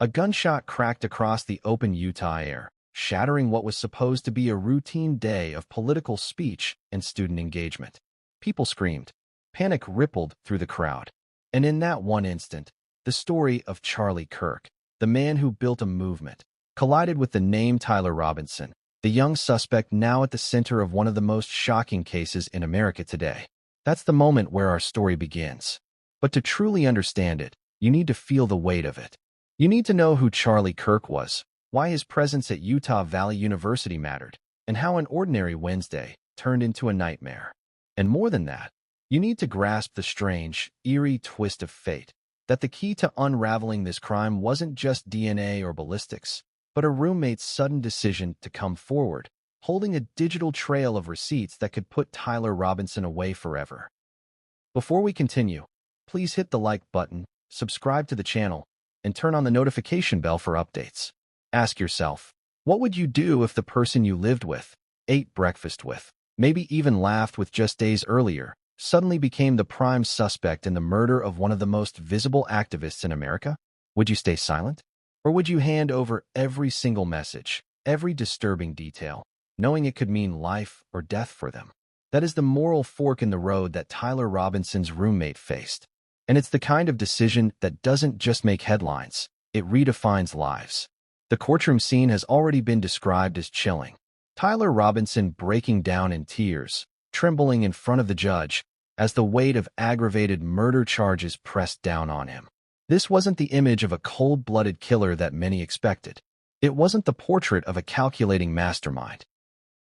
A gunshot cracked across the open Utah air, shattering what was supposed to be a routine day of political speech and student engagement. People screamed. Panic rippled through the crowd. And in that one instant, the story of Charlie Kirk, the man who built a movement, collided with the name Tyler Robinson, the young suspect now at the center of one of the most shocking cases in America today. That's the moment where our story begins. But to truly understand it, you need to feel the weight of it. You need to know who Charlie Kirk was, why his presence at Utah Valley University mattered, and how an ordinary Wednesday turned into a nightmare. And more than that, you need to grasp the strange, eerie twist of fate, that the key to unraveling this crime wasn't just DNA or ballistics, but a roommate's sudden decision to come forward, holding a digital trail of receipts that could put Tyler Robinson away forever. Before we continue, please hit the like button, subscribe to the channel, and turn on the notification bell for updates. Ask yourself, what would you do if the person you lived with, ate breakfast with, maybe even laughed with just days earlier, suddenly became the prime suspect in the murder of one of the most visible activists in America? Would you stay silent? Or would you hand over every single message, every disturbing detail, knowing it could mean life or death for them? That is the moral fork in the road that Tyler Robinson's roommate faced. And it's the kind of decision that doesn't just make headlines, it redefines lives. The courtroom scene has already been described as chilling. Tyler Robinson breaking down in tears, trembling in front of the judge, as the weight of aggravated murder charges pressed down on him. This wasn't the image of a cold-blooded killer that many expected. It wasn't the portrait of a calculating mastermind.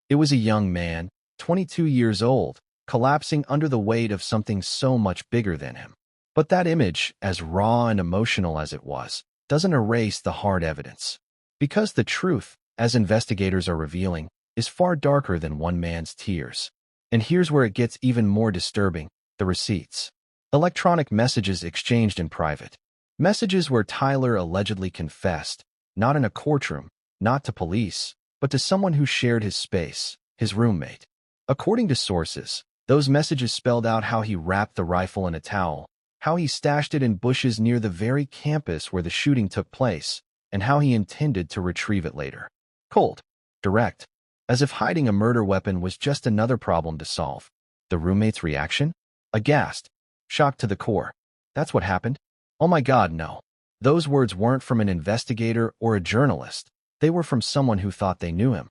It was a young man, 22 years old, collapsing under the weight of something so much bigger than him. But that image, as raw and emotional as it was, doesn't erase the hard evidence. Because the truth, as investigators are revealing, is far darker than one man's tears. And here's where it gets even more disturbing: the receipts. Electronic messages exchanged in private. Messages where Tyler allegedly confessed, not in a courtroom, not to police, but to someone who shared his space, his roommate. According to sources, those messages spelled out how he wrapped the rifle in a towel, how he stashed it in bushes near the very campus where the shooting took place, and how he intended to retrieve it later. Cold, direct, as if hiding a murder weapon was just another problem to solve. The roommate's reaction? Aghast. Shocked to the core. That's what happened? Oh my God, no. Those words weren't from an investigator or a journalist. They were from someone who thought they knew him.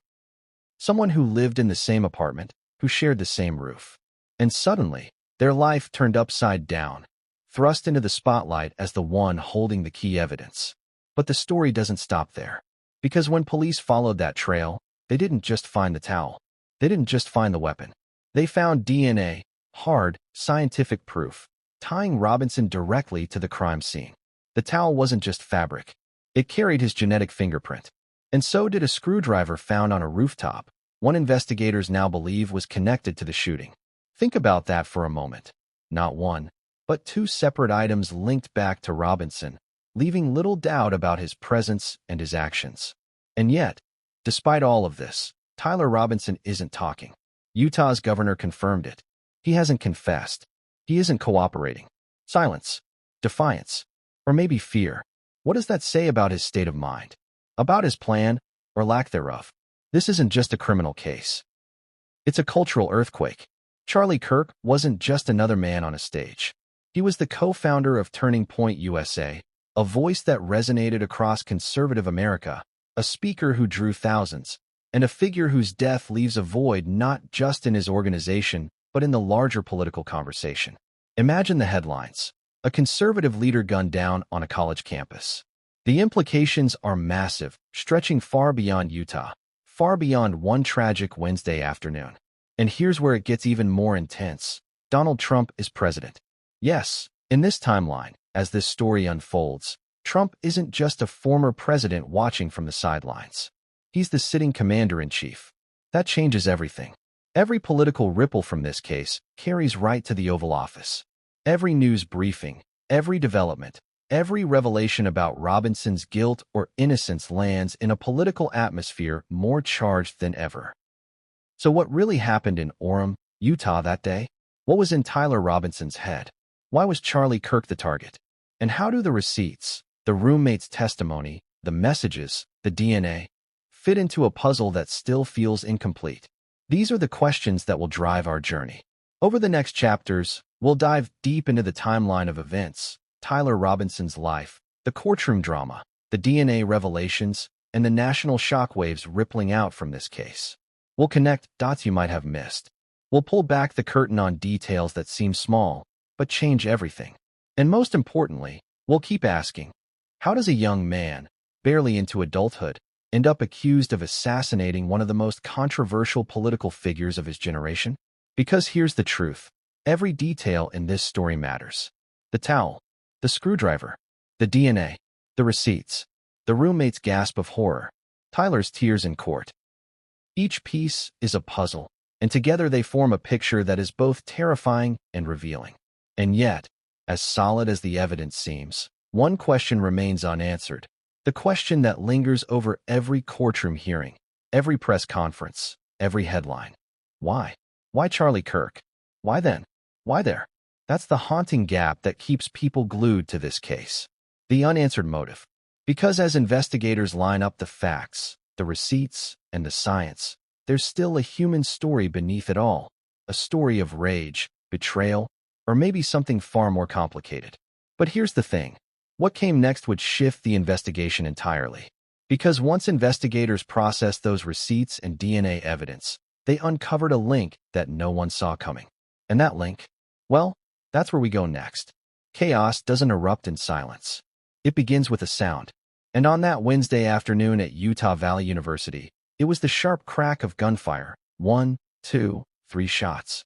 Someone who lived in the same apartment, who shared the same roof. And suddenly, their life turned upside down, thrust into the spotlight as the one holding the key evidence. But the story doesn't stop there. Because when police followed that trail, they didn't just find the towel. They didn't just find the weapon. They found DNA, hard, scientific proof, tying Robinson directly to the crime scene. The towel wasn't just fabric. It carried his genetic fingerprint. And so did a screwdriver found on a rooftop, one investigators now believe was connected to the shooting. Think about that for a moment. Not one, but two separate items linked back to Robinson, leaving little doubt about his presence and his actions. And yet, despite all of this, Tyler Robinson isn't talking. Utah's governor confirmed it. He hasn't confessed. He isn't cooperating. Silence, defiance, or maybe fear. What does that say about his state of mind? About his plan, or lack thereof? This isn't just a criminal case. It's a cultural earthquake. Charlie Kirk wasn't just another man on a stage. He was the co-founder of Turning Point USA, a voice that resonated across conservative America, a speaker who drew thousands, and a figure whose death leaves a void not just in his organization, but in the larger political conversation. Imagine the headlines. A conservative leader gunned down on a college campus. The implications are massive, stretching far beyond Utah, far beyond one tragic Wednesday afternoon. And here's where it gets even more intense. Donald Trump is president. Yes, in this timeline, as this story unfolds, Trump isn't just a former president watching from the sidelines. He's the sitting commander-in-chief. That changes everything. Every political ripple from this case carries right to the Oval Office. Every news briefing, every development, every revelation about Robinson's guilt or innocence lands in a political atmosphere more charged than ever. So what really happened in Orem, Utah that day? What was in Tyler Robinson's head? Why was Charlie Kirk the target? And how do the receipts, The roommate's testimony, the messages, the DNA, fit into a puzzle that still feels incomplete. These are the questions that will drive our journey. Over the next chapters, we'll dive deep into the timeline of events, Tyler Robinson's life, the courtroom drama, the DNA revelations, and the national shockwaves rippling out from this case. We'll connect dots you might have missed. We'll pull back the curtain on details that seem small, but change everything. And most importantly, we'll keep asking, how does a young man, barely into adulthood, end up accused of assassinating one of the most controversial political figures of his generation? Because here's the truth. Every detail in this story matters. The towel, the screwdriver, the DNA, the receipts, the roommate's gasp of horror, Tyler's tears in court. Each piece is a puzzle, and together they form a picture that is both terrifying and revealing. And yet, as solid as the evidence seems, one question remains unanswered. The question that lingers over every courtroom hearing, every press conference, every headline. Why? Why Charlie Kirk? Why then? Why there? That's the haunting gap that keeps people glued to this case. The unanswered motive. Because as investigators line up the facts, the receipts, and the science, there's still a human story beneath it all. A story of rage, betrayal, or maybe something far more complicated. But here's the thing. What came next would shift the investigation entirely. Because once investigators processed those receipts and DNA evidence, they uncovered a link that no one saw coming. And that link? Well, that's where we go next. Chaos doesn't erupt in silence. It begins with a sound. And on that Wednesday afternoon at Utah Valley University, it was the sharp crack of gunfire. 1, 2, 3 shots.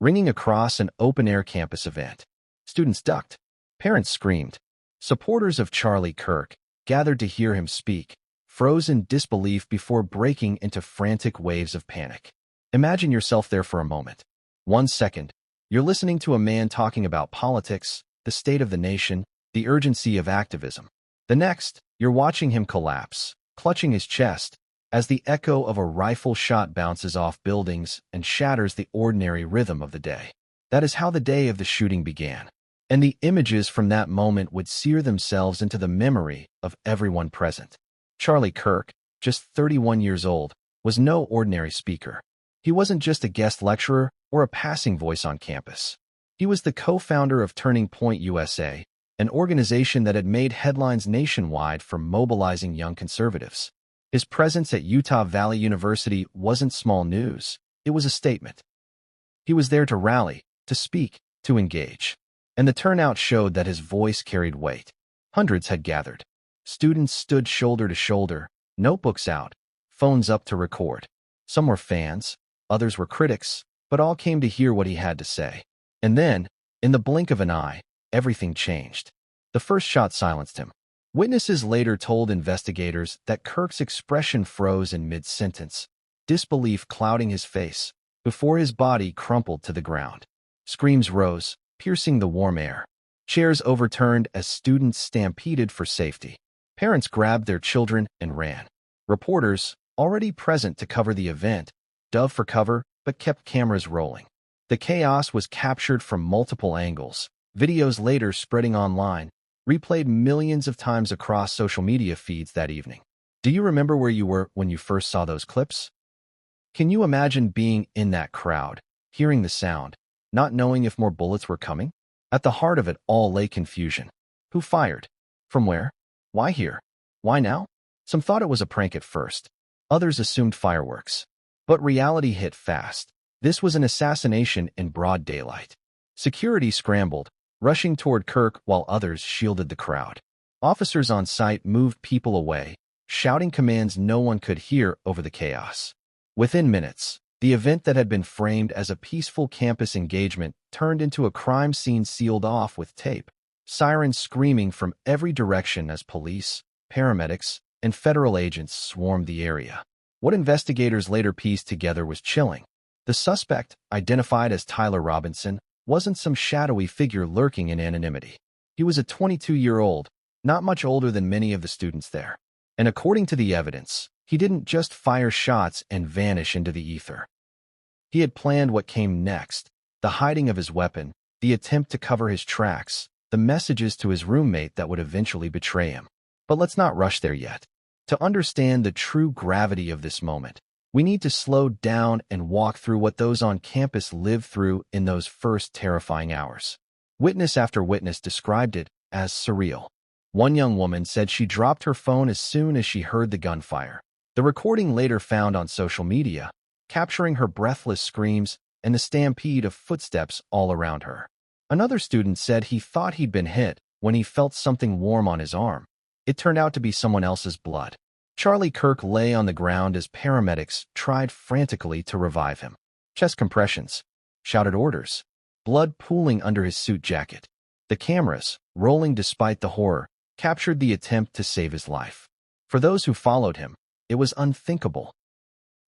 Ringing across an open-air campus event. Students ducked. Parents screamed. Supporters of Charlie Kirk gathered to hear him speak, froze in disbelief before breaking into frantic waves of panic. Imagine yourself there for a moment. 1 second, you're listening to a man talking about politics, the state of the nation, the urgency of activism. The next, you're watching him collapse, clutching his chest, as the echo of a rifle shot bounces off buildings and shatters the ordinary rhythm of the day. That is how the day of the shooting began. And the images from that moment would sear themselves into the memory of everyone present. Charlie Kirk, just 31 years old, was no ordinary speaker. He wasn't just a guest lecturer or a passing voice on campus. He was the co-founder of Turning Point USA, an organization that had made headlines nationwide for mobilizing young conservatives. His presence at Utah Valley University wasn't small news. It was a statement. He was there to rally, to speak, to engage. And the turnout showed that his voice carried weight. Hundreds had gathered. Students stood shoulder to shoulder, notebooks out, phones up to record. Some were fans, others were critics, but all came to hear what he had to say. And then, in the blink of an eye, everything changed. The first shot silenced him. Witnesses later told investigators that Kirk's expression froze in mid-sentence, disbelief clouding his face, before his body crumpled to the ground. Screams rose, piercing the warm air. Chairs overturned as students stampeded for safety. Parents grabbed their children and ran. Reporters, already present to cover the event, dove for cover but kept cameras rolling. The chaos was captured from multiple angles. Videos later spreading online, replayed millions of times across social media feeds that evening. Do you remember where you were when you first saw those clips? Can you imagine being in that crowd, hearing the sound, not knowing if more bullets were coming? At the heart of it all lay confusion. Who fired? From where? Why here? Why now? Some thought it was a prank at first. Others assumed fireworks. But reality hit fast. This was an assassination in broad daylight. Security scrambled, rushing toward Kirk while others shielded the crowd. Officers on site moved people away, shouting commands no one could hear over the chaos. Within minutes, the event that had been framed as a peaceful campus engagement turned into a crime scene sealed off with tape, sirens screaming from every direction as police, paramedics, and federal agents swarmed the area. What investigators later pieced together was chilling. The suspect, identified as Tyler Robinson, wasn't some shadowy figure lurking in anonymity. He was a 22-year-old, not much older than many of the students there. And according to the evidence, he didn't just fire shots and vanish into the ether. He had planned what came next, the hiding of his weapon, the attempt to cover his tracks, the messages to his roommate that would eventually betray him. But let's not rush there yet. To understand the true gravity of this moment, we need to slow down and walk through what those on campus lived through in those first terrifying hours. Witness after witness described it as surreal. One young woman said she dropped her phone as soon as she heard the gunfire. The recording later found on social media, capturing her breathless screams and the stampede of footsteps all around her. Another student said he thought he'd been hit when he felt something warm on his arm. It turned out to be someone else's blood. Charlie Kirk lay on the ground as paramedics tried frantically to revive him. Chest compressions, shouted orders, blood pooling under his suit jacket. The cameras, rolling despite the horror, captured the attempt to save his life. For those who followed him, it was unthinkable.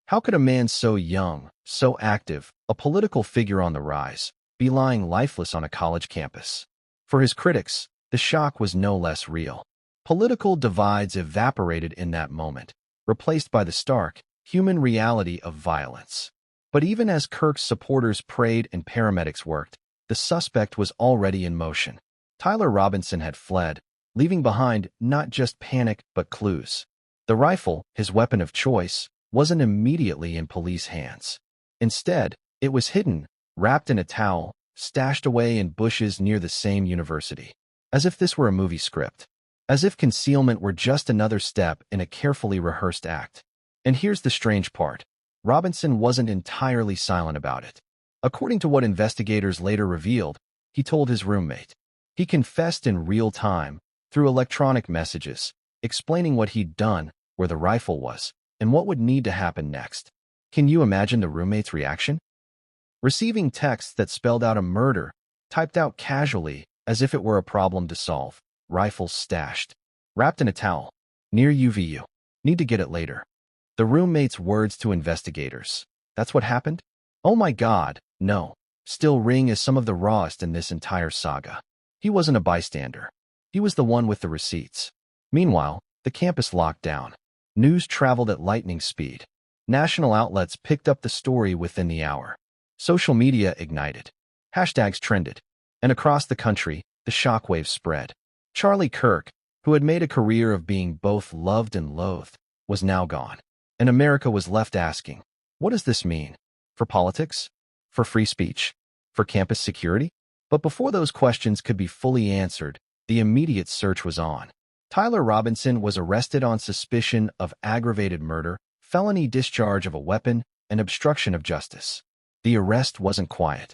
How could a man so young, so active, a political figure on the rise, be lying lifeless on a college campus? For his critics, the shock was no less real. Political divides evaporated in that moment, replaced by the stark, human reality of violence. But even as Kirk's supporters prayed and paramedics worked, the suspect was already in motion. Tyler Robinson had fled, leaving behind not just panic but clues. The rifle, his weapon of choice, wasn't immediately in police hands. Instead, it was hidden, wrapped in a towel, stashed away in bushes near the same university. As if this were a movie script. As if concealment were just another step in a carefully rehearsed act. And here's the strange part. Robinson wasn't entirely silent about it. According to what investigators later revealed, he told his roommate. He confessed in real time, through electronic messages, explaining what he'd done, where the rifle was, and what would need to happen next. Can you imagine the roommate's reaction? Receiving texts that spelled out a murder, typed out casually, as if it were a problem to solve. Rifle stashed, wrapped in a towel, near UVU. Need to get it later. The roommate's words to investigators. That's what happened? Oh my God, no. Still ring as some of the rawest in this entire saga. He wasn't a bystander. He was the one with the receipts. Meanwhile, the campus locked down. News traveled at lightning speed. National outlets picked up the story within the hour. Social media ignited. Hashtags trended. And across the country, the shockwaves spread. Charlie Kirk, who had made a career of being both loved and loathed, was now gone. And America was left asking, what does this mean? For politics? For free speech? For campus security? But before those questions could be fully answered, the immediate search was on. Tyler Robinson was arrested on suspicion of aggravated murder, felony discharge of a weapon, and obstruction of justice. The arrest wasn't quiet.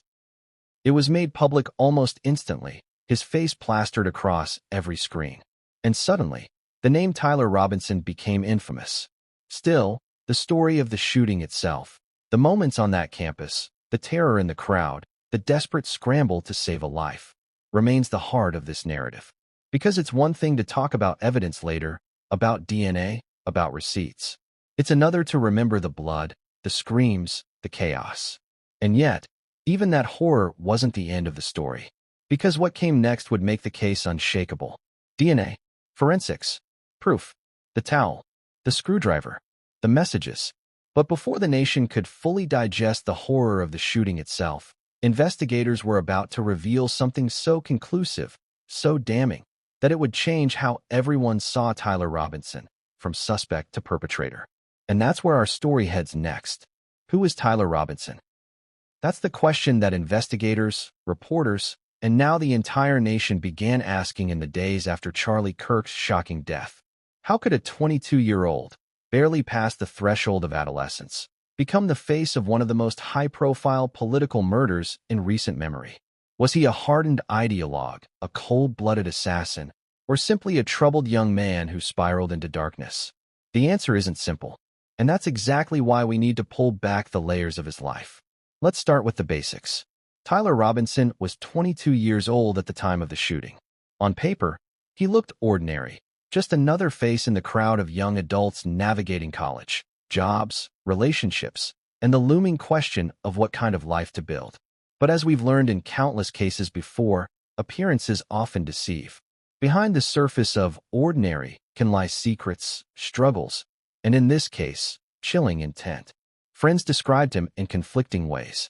It was made public almost instantly, his face plastered across every screen. And suddenly, the name Tyler Robinson became infamous. Still, the story of the shooting itself, the moments on that campus, the terror in the crowd, the desperate scramble to save a life, remains the heart of this narrative. Because it's one thing to talk about evidence later, about DNA, about receipts. It's another to remember the blood, the screams, the chaos. And yet, even that horror wasn't the end of the story. Because what came next would make the case unshakable. DNA, forensics, proof, the towel, the screwdriver, the messages. But before the nation could fully digest the horror of the shooting itself, investigators were about to reveal something so conclusive, so damning, that it would change how everyone saw Tyler Robinson, from suspect to perpetrator. And that's where our story heads next. Who is Tyler Robinson? That's the question that investigators, reporters, and now the entire nation began asking in the days after Charlie Kirk's shocking death. How could a 22-year-old, barely past the threshold of adolescence, become the face of one of the most high-profile political murders in recent memory? Was he a hardened ideologue, a cold-blooded assassin, or simply a troubled young man who spiraled into darkness? The answer isn't simple, and that's exactly why we need to pull back the layers of his life. Let's start with the basics. Tyler Robinson was 22 years old at the time of the shooting. On paper, he looked ordinary, just another face in the crowd of young adults navigating college, jobs, relationships, and the looming question of what kind of life to build. But as we've learned in countless cases before, appearances often deceive. Behind the surface of ordinary can lie secrets, struggles, and in this case, chilling intent. Friends described him in conflicting ways.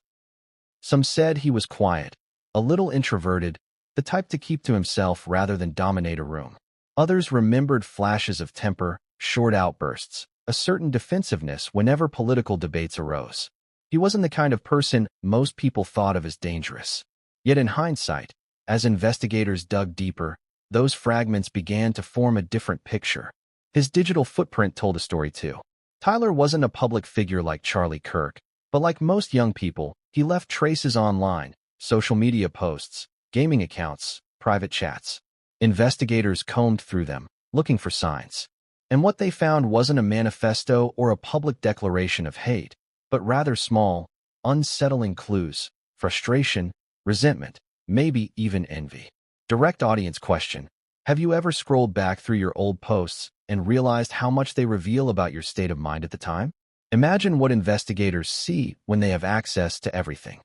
Some said he was quiet, a little introverted, the the type to keep to himself rather than dominate a room. Others remembered flashes of temper, short outbursts, a certain defensiveness whenever political debates arose. He wasn't the kind of person most people thought of as dangerous. Yet in hindsight, as investigators dug deeper, those fragments began to form a different picture. His digital footprint told a story too. Tyler wasn't a public figure like Charlie Kirk, but like most young people, he left traces online, social media posts, gaming accounts, private chats. Investigators combed through them, looking for signs. And what they found wasn't a manifesto or a public declaration of hate, but rather small, unsettling clues: frustration, resentment, maybe even envy. Direct audience question: have you ever scrolled back through your old posts and realized how much they reveal about your state of mind at the time? Imagine what investigators see when they have access to everything.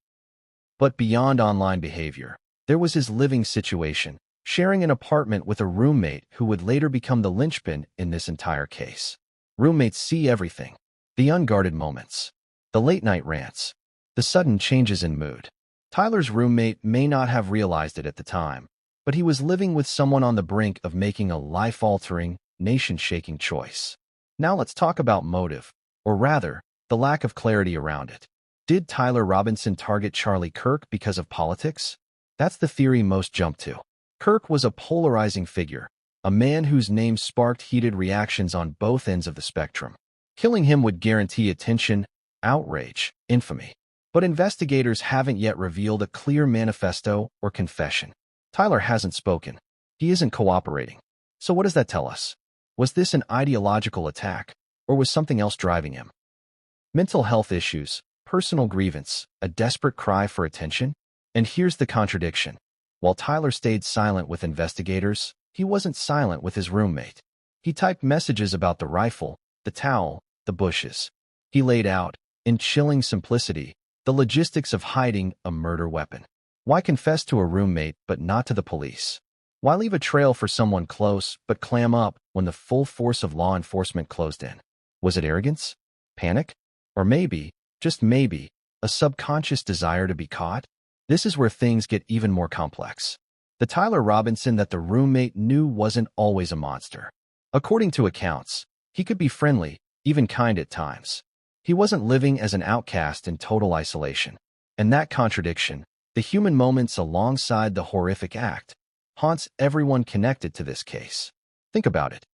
But beyond online behavior, there was his living situation, sharing an apartment with a roommate who would later become the linchpin in this entire case. Roommates see everything: the unguarded moments, the late-night rants, the sudden changes in mood. Tyler's roommate may not have realized it at the time, but he was living with someone on the brink of making a life-altering, nation-shaking choice. Now let's talk about motive, or rather, the lack of clarity around it. Did Tyler Robinson target Charlie Kirk because of politics? That's the theory most jump to. Kirk was a polarizing figure, a man whose name sparked heated reactions on both ends of the spectrum. Killing him would guarantee attention, outrage, infamy. But investigators haven't yet revealed a clear manifesto or confession. Tyler hasn't spoken. He isn't cooperating. So what does that tell us? Was this an ideological attack, or was something else driving him? Mental health issues, personal grievance, a desperate cry for attention? And here's the contradiction. While Tyler stayed silent with investigators, he wasn't silent with his roommate. He typed messages about the rifle, the towel, the bushes. He laid out, in chilling simplicity, the logistics of hiding a murder weapon. Why confess to a roommate but not to the police? Why leave a trail for someone close but clam up when the full force of law enforcement closed in? Was it arrogance? Panic? Or maybe, just maybe, a subconscious desire to be caught? This is where things get even more complex. The Tyler Robinson that the roommate knew wasn't always a monster. According to accounts, he could be friendly, even kind at times. He wasn't living as an outcast in total isolation. And that contradiction, the human moments alongside the horrific act, haunts everyone connected to this case. Think about it.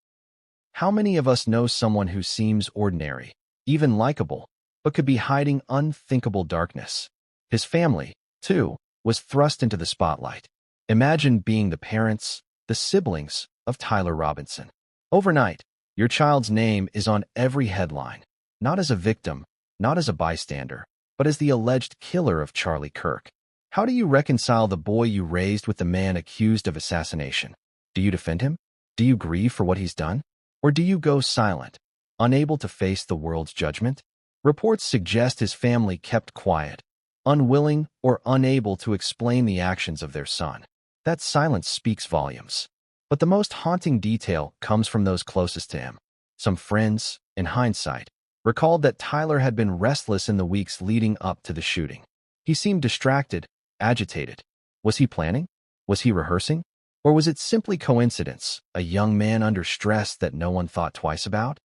How many of us know someone who seems ordinary, even likable, but could be hiding unthinkable darkness? His family, too, was thrust into the spotlight. Imagine being the parents, the siblings of Tyler Robinson. Overnight, your child's name is on every headline, not as a victim, not as a bystander, but as the alleged killer of Charlie Kirk. How do you reconcile the boy you raised with the man accused of assassination? Do you defend him? Do you grieve for what he's done? Or do you go silent, unable to face the world's judgment? Reports suggest his family kept quiet, unwilling or unable to explain the actions of their son. That silence speaks volumes. But the most haunting detail comes from those closest to him. Some friends, in hindsight, recalled that Tyler had been restless in the weeks leading up to the shooting. He seemed distracted, agitated. Was he planning? Was he rehearsing? Or was it simply coincidence, a young man under stress that no one thought twice about?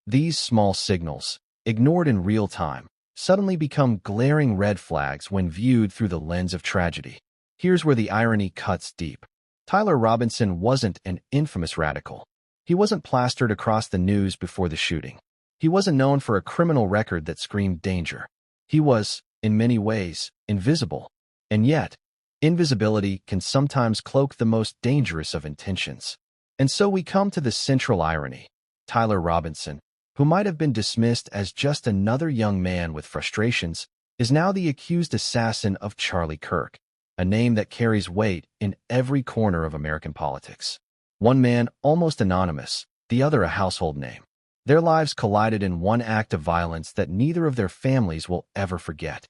These small signals, ignored in real time, suddenly become glaring red flags when viewed through the lens of tragedy. Here's where the irony cuts deep. Tyler Robinson wasn't an infamous radical. He wasn't plastered across the news before the shooting. He wasn't known for a criminal record that screamed danger. He was, in many ways, invisible. And yet, invisibility can sometimes cloak the most dangerous of intentions. And so we come to the central irony. Tyler Robinson, who might have been dismissed as just another young man with frustrations, is now the accused assassin of Charlie Kirk, a name that carries weight in every corner of American politics. One man almost anonymous, the other a household name. Their lives collided in one act of violence that neither of their families will ever forget.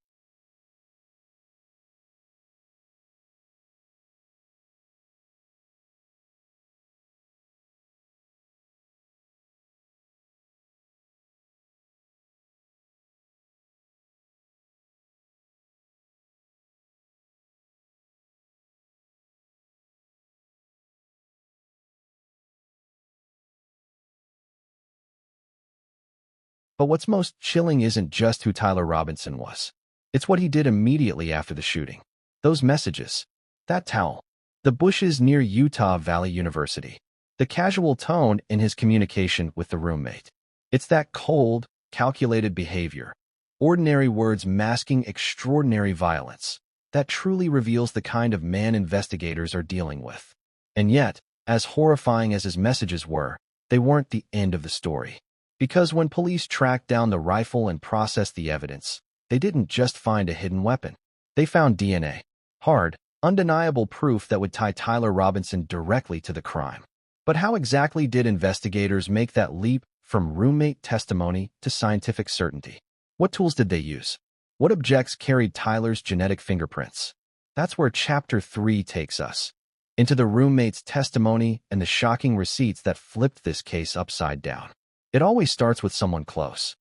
But what's most chilling isn't just who Tyler Robinson was. It's what he did immediately after the shooting. Those messages, that towel, the bushes near Utah Valley University, the casual tone in his communication with the roommate. It's that cold, calculated behavior, ordinary words masking extraordinary violence, that truly reveals the kind of man investigators are dealing with. And yet, as horrifying as his messages were, they weren't the end of the story. Because when police tracked down the rifle and processed the evidence, they didn't just find a hidden weapon. They found DNA. Hard, undeniable proof that would tie Tyler Robinson directly to the crime. But how exactly did investigators make that leap from roommate testimony to scientific certainty? What tools did they use? What objects carried Tyler's genetic fingerprints? That's where Chapter 3 takes us, into the roommate's testimony and the shocking receipts that flipped this case upside down. It always starts with someone close.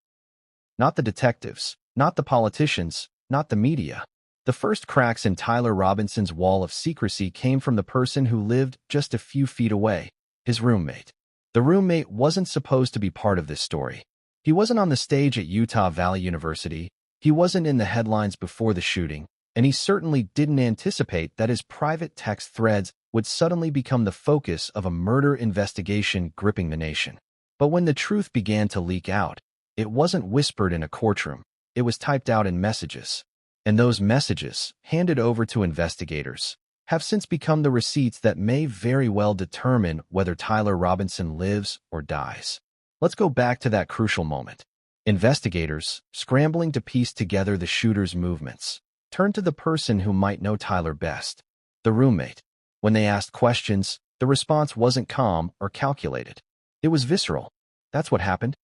Not the detectives, not the politicians, not the media. The first cracks in Tyler Robinson's wall of secrecy came from the person who lived just a few feet away, his roommate. The roommate wasn't supposed to be part of this story. He wasn't on the stage at Utah Valley University, he wasn't in the headlines before the shooting, and he certainly didn't anticipate that his private text threads would suddenly become the focus of a murder investigation gripping the nation. But when the truth began to leak out, it wasn't whispered in a courtroom, it was typed out in messages. And those messages, handed over to investigators, have since become the receipts that may very well determine whether Tyler Robinson lives or dies. Let's go back to that crucial moment. Investigators, scrambling to piece together the shooter's movements, turned to the person who might know Tyler best, the roommate. When they asked questions, the response wasn't calm or calculated. It was visceral. That's what happened.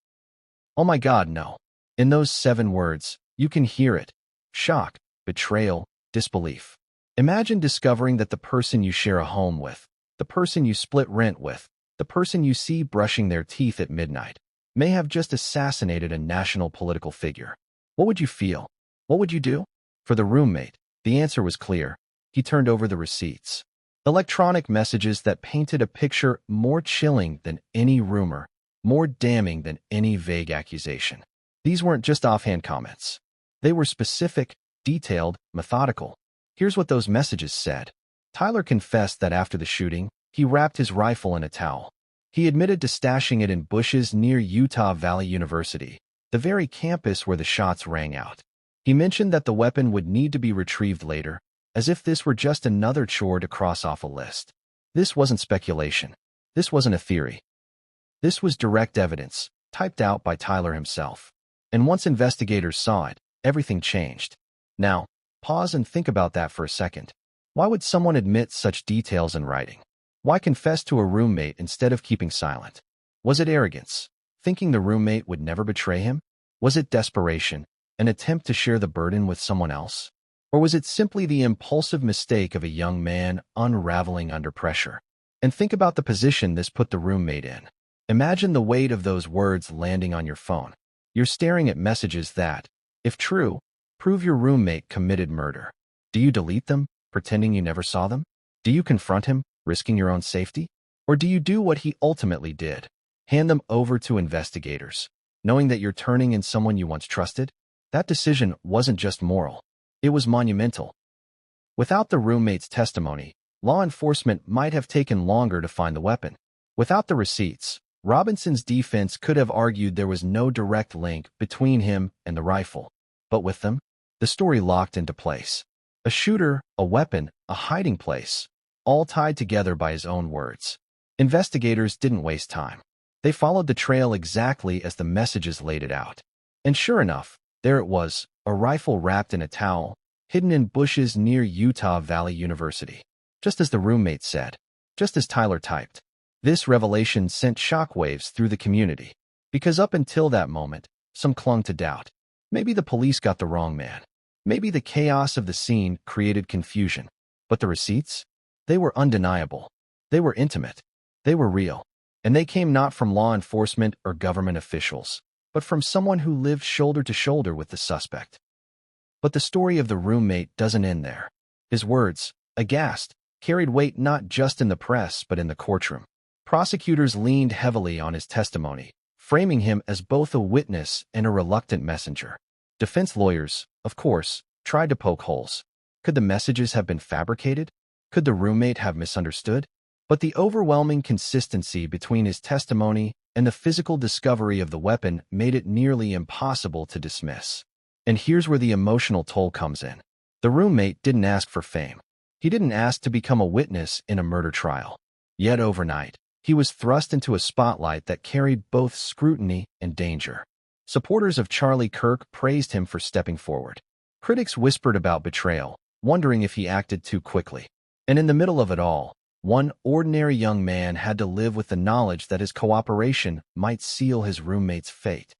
Oh my God, no. In those 7 words, you can hear it. Shock, betrayal, disbelief. Imagine discovering that the person you share a home with, the person you split rent with, the person you see brushing their teeth at midnight, may have just assassinated a national political figure. What would you feel? What would you do? For the roommate, the answer was clear. He turned over the receipts. Electronic messages that painted a picture more chilling than any rumor, more damning than any vague accusation. These weren't just offhand comments. They were specific, detailed, methodical. Here's what those messages said. Tyler confessed that after the shooting, he wrapped his rifle in a towel. He admitted to stashing it in bushes near Utah Valley University, the very campus where the shots rang out. He mentioned that the weapon would need to be retrieved later, as if this were just another chore to cross off a list. This wasn't speculation. This wasn't a theory. This was direct evidence, typed out by Tyler himself. And once investigators saw it, everything changed. Now, pause and think about that for a second. Why would someone admit such details in writing? Why confess to a roommate instead of keeping silent? Was it arrogance, thinking the roommate would never betray him? Was it desperation, an attempt to share the burden with someone else? Or was it simply the impulsive mistake of a young man unraveling under pressure? And think about the position this put the roommate in. Imagine the weight of those words landing on your phone. You're staring at messages that, if true, prove your roommate committed murder. Do you delete them, pretending you never saw them? Do you confront him, risking your own safety? Or do you do what he ultimately did? Hand them over to investigators, knowing that you're turning in someone you once trusted? That decision wasn't just moral. It was monumental. Without the roommate's testimony, law enforcement might have taken longer to find the weapon. Without the receipts, Robinson's defense could have argued there was no direct link between him and the rifle. But with them, the story locked into place. A shooter, a weapon, a hiding place, all tied together by his own words. Investigators didn't waste time. They followed the trail exactly as the messages laid it out. And sure enough, there it was, a rifle wrapped in a towel, hidden in bushes near Utah Valley University. Just as the roommate said, just as Tyler typed. This revelation sent shockwaves through the community. Because up until that moment, some clung to doubt. Maybe the police got the wrong man. Maybe the chaos of the scene created confusion. But the receipts? They were undeniable. They were intimate. They were real. And they came not from law enforcement or government officials, but from someone who lived shoulder to shoulder with the suspect. But the story of the roommate doesn't end there. His words, aghast, carried weight not just in the press but in the courtroom. Prosecutors leaned heavily on his testimony, framing him as both a witness and a reluctant messenger. Defense lawyers, of course, tried to poke holes. Could the messages have been fabricated? Could the roommate have misunderstood? But the overwhelming consistency between his testimony and the physical discovery of the weapon made it nearly impossible to dismiss. And here's where the emotional toll comes in. The roommate didn't ask for fame. He didn't ask to become a witness in a murder trial. Yet overnight, he was thrust into a spotlight that carried both scrutiny and danger. Supporters of Charlie Kirk praised him for stepping forward. Critics whispered about betrayal, wondering if he acted too quickly. And in the middle of it all, one ordinary young man had to live with the knowledge that his cooperation might seal his roommate's fate.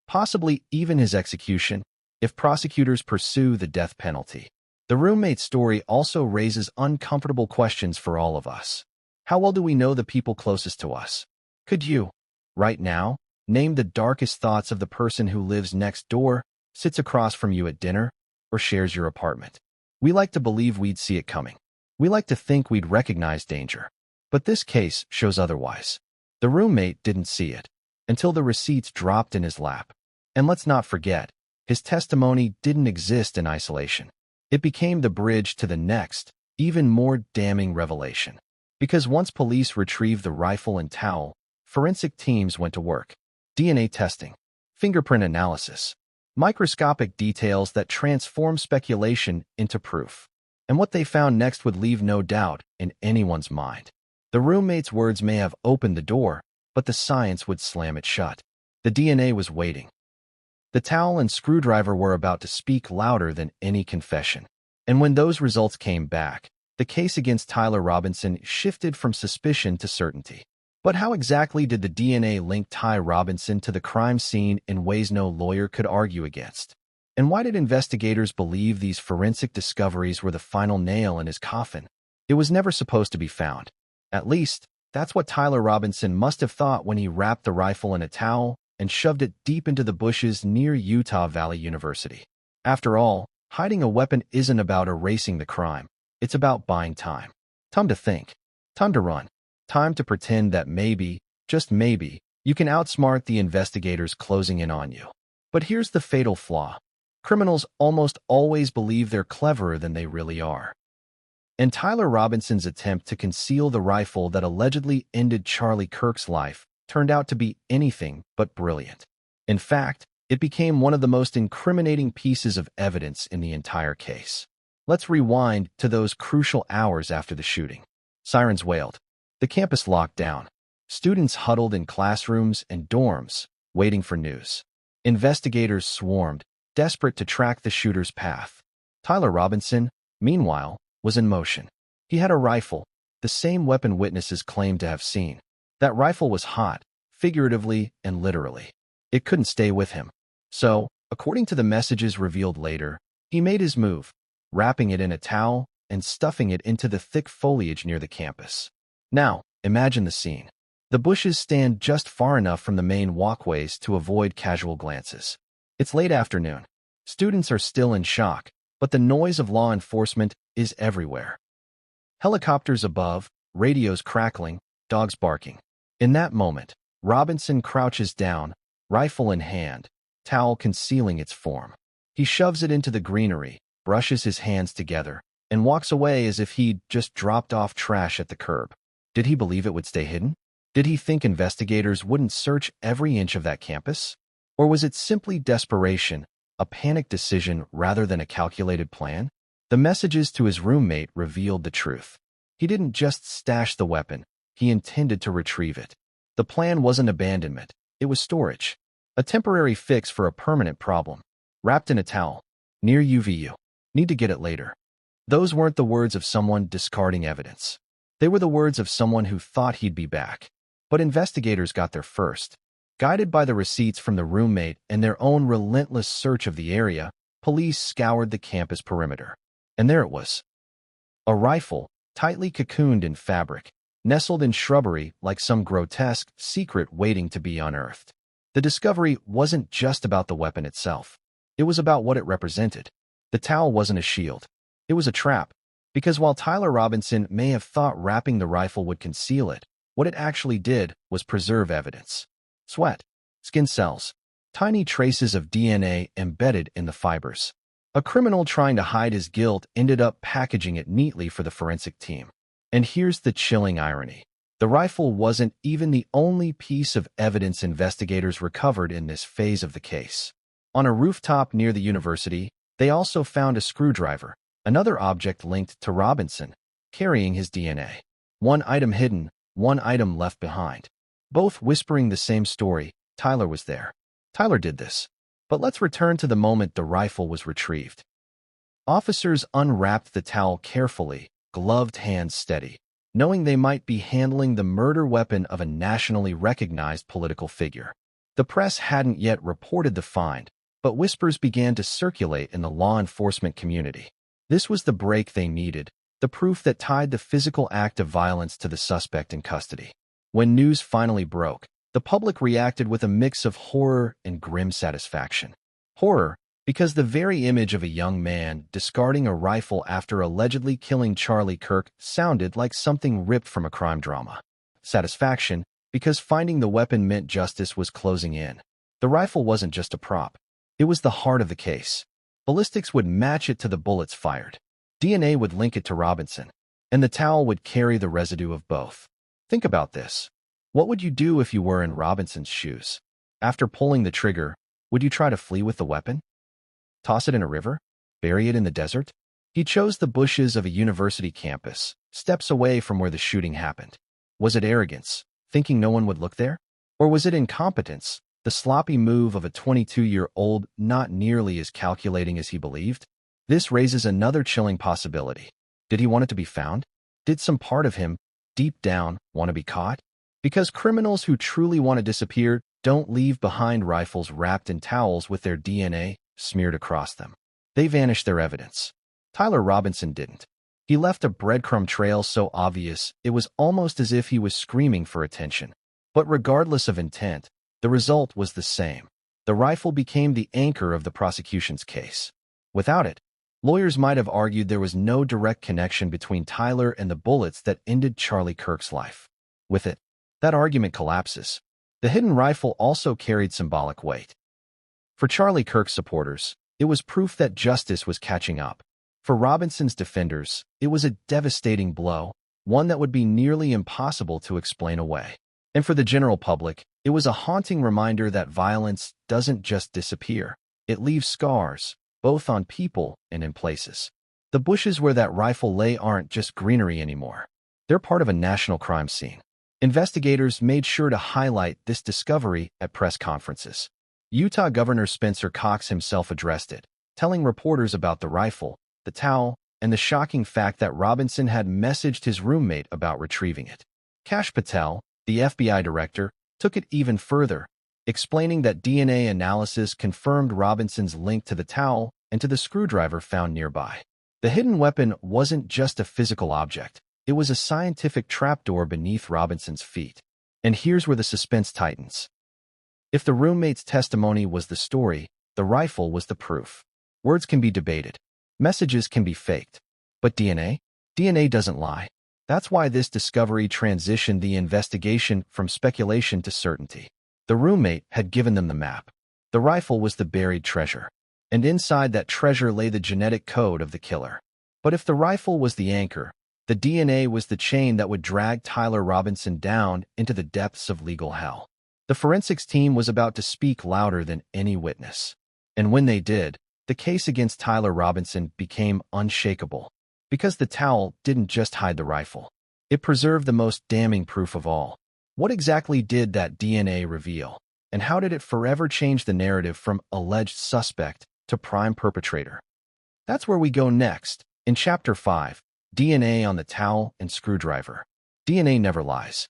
Possibly even his execution, if prosecutors pursue the death penalty. The roommate's story also raises uncomfortable questions for all of us. How well do we know the people closest to us? Could you, right now, name the darkest thoughts of the person who lives next door, sits across from you at dinner, or shares your apartment? We like to believe we'd see it coming. We like to think we'd recognize danger. But this case shows otherwise. The roommate didn't see it until the receipts dropped in his lap. And let's not forget, his testimony didn't exist in isolation. It became the bridge to the next, even more damning revelation. Because once police retrieved the rifle and towel, forensic teams went to work. DNA testing, fingerprint analysis, microscopic details that transform speculation into proof. And what they found next would leave no doubt in anyone's mind. The roommate's words may have opened the door, but the science would slam it shut. The DNA was waiting. The towel and screwdriver were about to speak louder than any confession. And when those results came back, the case against Tyler Robinson shifted from suspicion to certainty. But how exactly did the DNA link Ty Robinson to the crime scene in ways no lawyer could argue against? And why did investigators believe these forensic discoveries were the final nail in his coffin? It was never supposed to be found. At least, that's what Tyler Robinson must have thought when he wrapped the rifle in a towel and shoved it deep into the bushes near Utah Valley University. After all, hiding a weapon isn't about erasing the crime. It's about buying time. Time to think. Time to run. Time to pretend that maybe, just maybe, you can outsmart the investigators closing in on you. But here's the fatal flaw. Criminals almost always believe they're cleverer than they really are. And Tyler Robinson's attempt to conceal the rifle that allegedly ended Charlie Kirk's life turned out to be anything but brilliant. In fact, it became one of the most incriminating pieces of evidence in the entire case. Let's rewind to those crucial hours after the shooting. Sirens wailed. The campus locked down. Students huddled in classrooms and dorms, waiting for news. Investigators swarmed, desperate to track the shooter's path. Tyler Robinson, meanwhile, was in motion. He had a rifle, the same weapon witnesses claimed to have seen. That rifle was hot, figuratively and literally. It couldn't stay with him. So, according to the messages revealed later, he made his move, wrapping it in a towel and stuffing it into the thick foliage near the campus. Now, imagine the scene. The bushes stand just far enough from the main walkways to avoid casual glances. It's late afternoon. Students are still in shock, but the noise of law enforcement is everywhere. Helicopters above, radios crackling, dogs barking. In that moment, Robinson crouches down, rifle in hand, towel concealing its form. He shoves it into the greenery, brushes his hands together, and walks away as if he'd just dropped off trash at the curb. Did he believe it would stay hidden? Did he think investigators wouldn't search every inch of that campus? Or was it simply desperation, a panicked decision rather than a calculated plan? The messages to his roommate revealed the truth. He didn't just stash the weapon, he intended to retrieve it. The plan wasn't abandonment, it was storage. A temporary fix for a permanent problem. Wrapped in a towel. Near UVU. Need to get it later. Those weren't the words of someone discarding evidence. They were the words of someone who thought he'd be back. But investigators got there first. Guided by the receipts from the roommate and their own relentless search of the area, police scoured the campus perimeter. And there it was. A rifle, tightly cocooned in fabric, nestled in shrubbery like some grotesque secret waiting to be unearthed. The discovery wasn't just about the weapon itself. It was about what it represented. The towel wasn't a shield. It was a trap. Because while Tyler Robinson may have thought wrapping the rifle would conceal it, what it actually did was preserve evidence. Sweat, Skin cells. Tiny traces of DNA embedded in the fibers. A criminal trying to hide his guilt ended up packaging it neatly for the forensic team. And here's the chilling irony. The rifle wasn't even the only piece of evidence investigators recovered in this phase of the case. On a rooftop near the university, they also found a screwdriver, another object linked to Robinson, carrying his DNA. One item hidden, one item left behind. Both whispering the same story: Tyler was there. Tyler did this. But let's return to the moment the rifle was retrieved. Officers unwrapped the towel carefully, gloved hands steady, knowing they might be handling the murder weapon of a nationally recognized political figure. The press hadn't yet reported the find, but whispers began to circulate in the law enforcement community. This was the break they needed, the proof that tied the physical act of violence to the suspect in custody. When news finally broke, the public reacted with a mix of horror and grim satisfaction. Horror, because the very image of a young man discarding a rifle after allegedly killing Charlie Kirk sounded like something ripped from a crime drama. Satisfaction, because finding the weapon meant justice was closing in. The rifle wasn't just a prop. It was the heart of the case. Ballistics would match it to the bullets fired. DNA would link it to Robinson, and the towel would carry the residue of both. Think about this. What would you do if you were in Robinson's shoes? After pulling the trigger, would you try to flee with the weapon? Toss it in a river? Bury it in the desert? He chose the bushes of a university campus, steps away from where the shooting happened. Was it arrogance, thinking no one would look there? Or was it incompetence, the sloppy move of a 22-year-old not nearly as calculating as he believed? This raises another chilling possibility. Did he want it to be found? Did some part of him, deep down, want to be caught? Because criminals who truly want to disappear don't leave behind rifles wrapped in towels with their DNA smeared across them. They vanish their evidence. Tyler Robinson didn't. He left a breadcrumb trail so obvious it was almost as if he was screaming for attention. But regardless of intent, the result was the same. The rifle became the anchor of the prosecution's case. Without it, lawyers might have argued there was no direct connection between Tyler and the bullets that ended Charlie Kirk's life. With it, that argument collapses. The hidden rifle also carried symbolic weight. For Charlie Kirk's supporters, it was proof that justice was catching up. For Robinson's defenders, it was a devastating blow, one that would be nearly impossible to explain away. And for the general public, it was a haunting reminder that violence doesn't just disappear. It leaves scars, both on people and in places. The bushes where that rifle lay aren't just greenery anymore. They're part of a national crime scene. Investigators made sure to highlight this discovery at press conferences. Utah Governor Spencer Cox himself addressed it, telling reporters about the rifle, the towel, and the shocking fact that Robinson had messaged his roommate about retrieving it. Kash Patel, the FBI director, took it even further, explaining that DNA analysis confirmed Robinson's link to the towel and to the screwdriver found nearby. The hidden weapon wasn't just a physical object. It was a scientific trapdoor beneath Robinson's feet. And here's where the suspense tightens. If the roommate's testimony was the story, the rifle was the proof. Words can be debated. Messages can be faked. But DNA? DNA doesn't lie. That's why this discovery transitioned the investigation from speculation to certainty. The roommate had given them the map. The rifle was the buried treasure. And inside that treasure lay the genetic code of the killer. But if the rifle was the anchor, the DNA was the chain that would drag Tyler Robinson down into the depths of legal hell. The forensics team was about to speak louder than any witness. And when they did, the case against Tyler Robinson became unshakable. Because the towel didn't just hide the rifle. It preserved the most damning proof of all. What exactly did that DNA reveal? And how did it forever change the narrative from alleged suspect to prime perpetrator? That's where we go next, in Chapter 5. DNA on the towel and screwdriver. DNA never lies.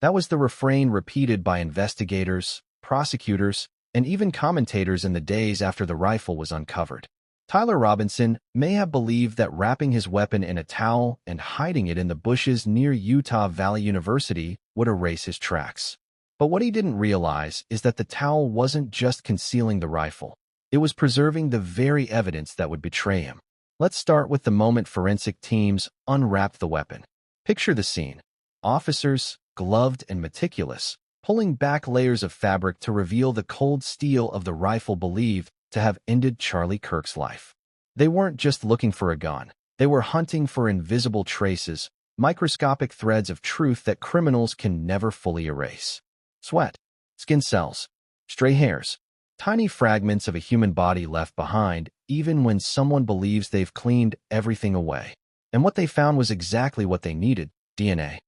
That was the refrain repeated by investigators, prosecutors, and even commentators in the days after the rifle was uncovered. Tyler Robinson may have believed that wrapping his weapon in a towel and hiding it in the bushes near Utah Valley University would erase his tracks. But what he didn't realize is that the towel wasn't just concealing the rifle. It was preserving the very evidence that would betray him. Let's start with the moment forensic teams unwrapped the weapon. Picture the scene. Officers, gloved and meticulous, pulling back layers of fabric to reveal the cold steel of the rifle believed to have ended Charlie Kirk's life. They weren't just looking for a gun. They were hunting for invisible traces, microscopic threads of truth that criminals can never fully erase. Sweat, skin cells, stray hairs, tiny fragments of a human body left behind, even when someone believes they've cleaned everything away. And what they found was exactly what they needed: DNA.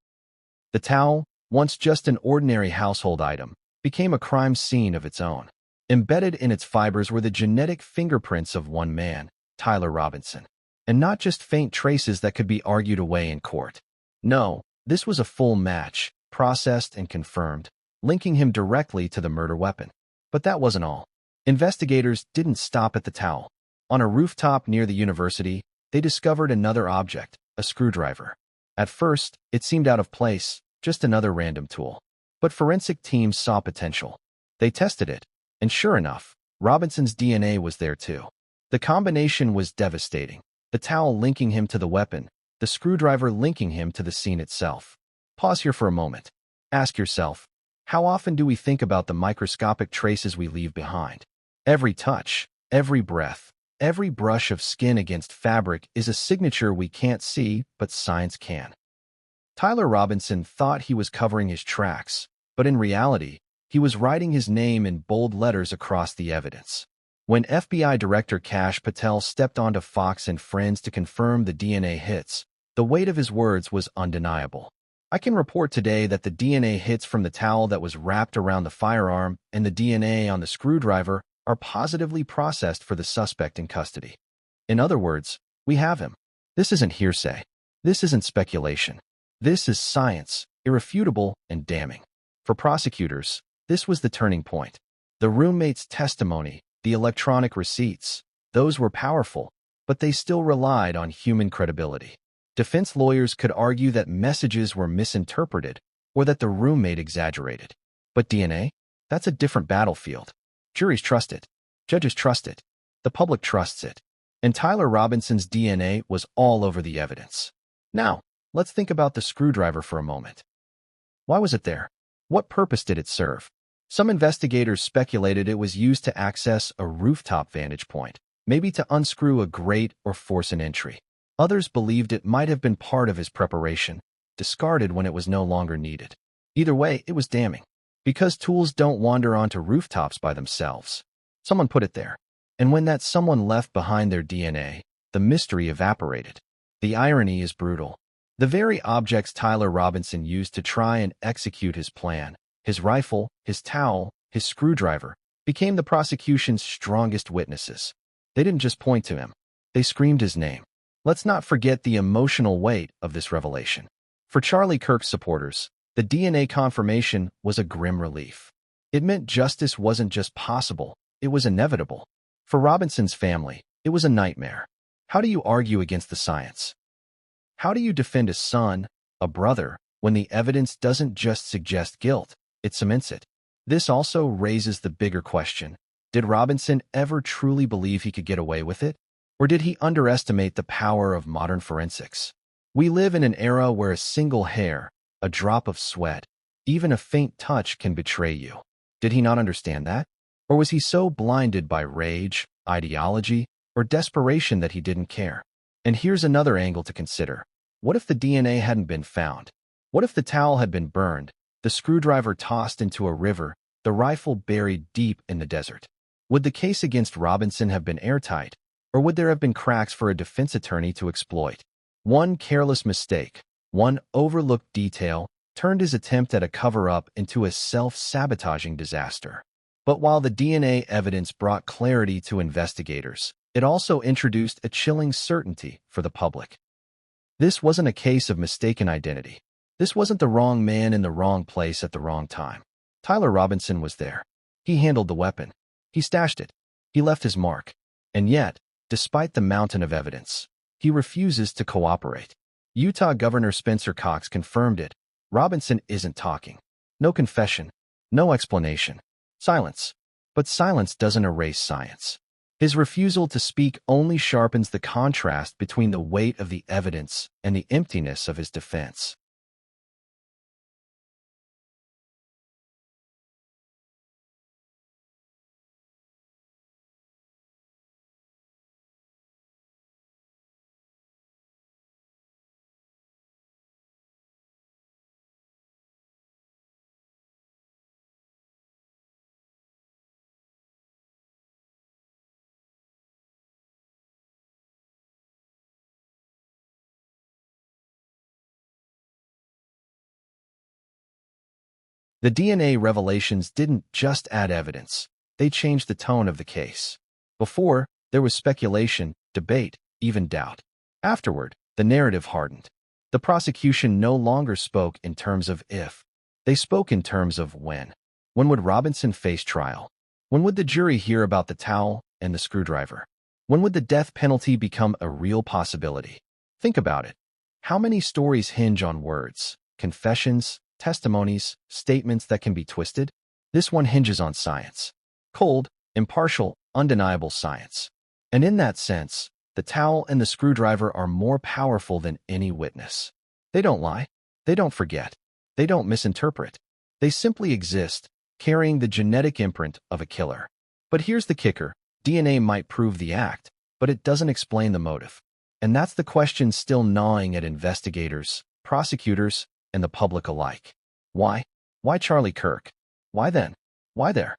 The towel, once just an ordinary household item, became a crime scene of its own. Embedded in its fibers were the genetic fingerprints of one man, Tyler Robinson. And not just faint traces that could be argued away in court. No, this was a full match, processed and confirmed, linking him directly to the murder weapon. But that wasn't all. Investigators didn't stop at the towel. On a rooftop near the university, they discovered another object, a screwdriver. At first, it seemed out of place, just another random tool. But forensic teams saw potential. They tested it, and sure enough, Robinson's DNA was there too. The combination was devastating. The towel linking him to the weapon, the screwdriver linking him to the scene itself. Pause here for a moment. Ask yourself, how often do we think about the microscopic traces we leave behind? Every touch, every breath, every brush of skin against fabric is a signature we can't see, but science can. Tyler Robinson thought he was covering his tracks, but in reality, he was writing his name in bold letters across the evidence. When FBI Director Kash Patel stepped onto Fox and Friends to confirm the DNA hits, the weight of his words was undeniable. I can report today that the DNA hits from the towel that was wrapped around the firearm and the DNA on the screwdriver are positively processed for the suspect in custody. In other words, we have him. This isn't hearsay. This isn't speculation. This is science, irrefutable and damning. For prosecutors, this was the turning point. The roommate's testimony, the electronic receipts, those were powerful, but they still relied on human credibility. Defense lawyers could argue that messages were misinterpreted or that the roommate exaggerated. But DNA? That's a different battlefield. Juries trust it. Judges trust it. The public trusts it. And Tyler Robinson's DNA was all over the evidence. Now, let's think about the screwdriver for a moment. Why was it there? What purpose did it serve? Some investigators speculated it was used to access a rooftop vantage point, maybe to unscrew a grate or force an entry. Others believed it might have been part of his preparation, discarded when it was no longer needed. Either way, it was damning. Because tools don't wander onto rooftops by themselves. Someone put it there. And when that someone left behind their DNA, the mystery evaporated. The irony is brutal. The very objects Tyler Robinson used to try and execute his plan, his rifle, his towel, his screwdriver, became the prosecution's strongest witnesses. They didn't just point to him. They screamed his name. Let's not forget the emotional weight of this revelation. For Charlie Kirk supporters, the DNA confirmation was a grim relief. It meant justice wasn't just possible, it was inevitable. For Robinson's family, it was a nightmare. How do you argue against the science? How do you defend a son, a brother, when the evidence doesn't just suggest guilt, it cements it? This also raises the bigger question. Did Robinson ever truly believe he could get away with it? Or did he underestimate the power of modern forensics? We live in an era where a single hair, a drop of sweat, even a faint touch can betray you. Did he not understand that? Or was he so blinded by rage, ideology, or desperation that he didn't care? And here's another angle to consider. What if the DNA hadn't been found? What if the towel had been burned, the screwdriver tossed into a river, the rifle buried deep in the desert? Would the case against Robinson have been airtight? Or would there have been cracks for a defense attorney to exploit? One careless mistake, one overlooked detail, turned his attempt at a cover-up into a self-sabotaging disaster. But while the DNA evidence brought clarity to investigators, it also introduced a chilling certainty for the public. This wasn't a case of mistaken identity. This wasn't the wrong man in the wrong place at the wrong time. Tyler Robinson was there. He handled the weapon. He stashed it. He left his mark. And yet, despite the mountain of evidence, he refuses to cooperate. Utah Governor Spencer Cox confirmed it. Robinson isn't talking. No confession. No explanation. Silence. But silence doesn't erase science. His refusal to speak only sharpens the contrast between the weight of the evidence and the emptiness of his defense. The DNA revelations didn't just add evidence, they changed the tone of the case. Before, there was speculation, debate, even doubt. Afterward, the narrative hardened. The prosecution no longer spoke in terms of if. They spoke in terms of when. When would Robinson face trial? When would the jury hear about the towel and the screwdriver? When would the death penalty become a real possibility? Think about it. How many stories hinge on words, confessions, testimonies, statements that can be twisted? This one hinges on science. Cold, impartial, undeniable science. And in that sense, the towel and the screwdriver are more powerful than any witness. They don't lie. They don't forget. They don't misinterpret. They simply exist, carrying the genetic imprint of a killer. But here's the kicker. DNA might prove the act, but it doesn't explain the motive. And that's the question still gnawing at investigators, prosecutors, and the public alike. Why? Why Charlie Kirk? Why then? Why there?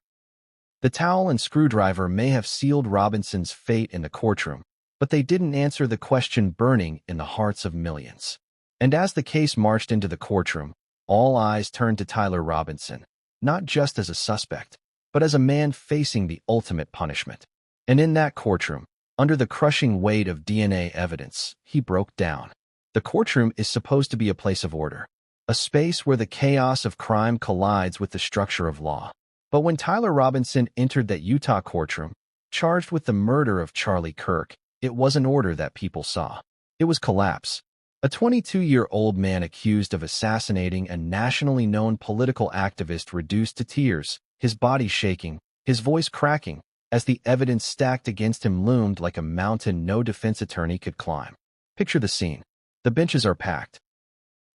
The towel and screwdriver may have sealed Robinson's fate in the courtroom, but they didn't answer the question burning in the hearts of millions. And as the case marched into the courtroom, all eyes turned to Tyler Robinson, not just as a suspect, but as a man facing the ultimate punishment. And in that courtroom, under the crushing weight of DNA evidence, he broke down. The courtroom is supposed to be a place of order, a space where the chaos of crime collides with the structure of law. But when Tyler Robinson entered that Utah courtroom, charged with the murder of Charlie Kirk, it wasn't order that people saw. It was collapse. A 22-year-old man accused of assassinating a nationally known political activist reduced to tears, his body shaking, his voice cracking, as the evidence stacked against him loomed like a mountain no defense attorney could climb. Picture the scene. The benches are packed.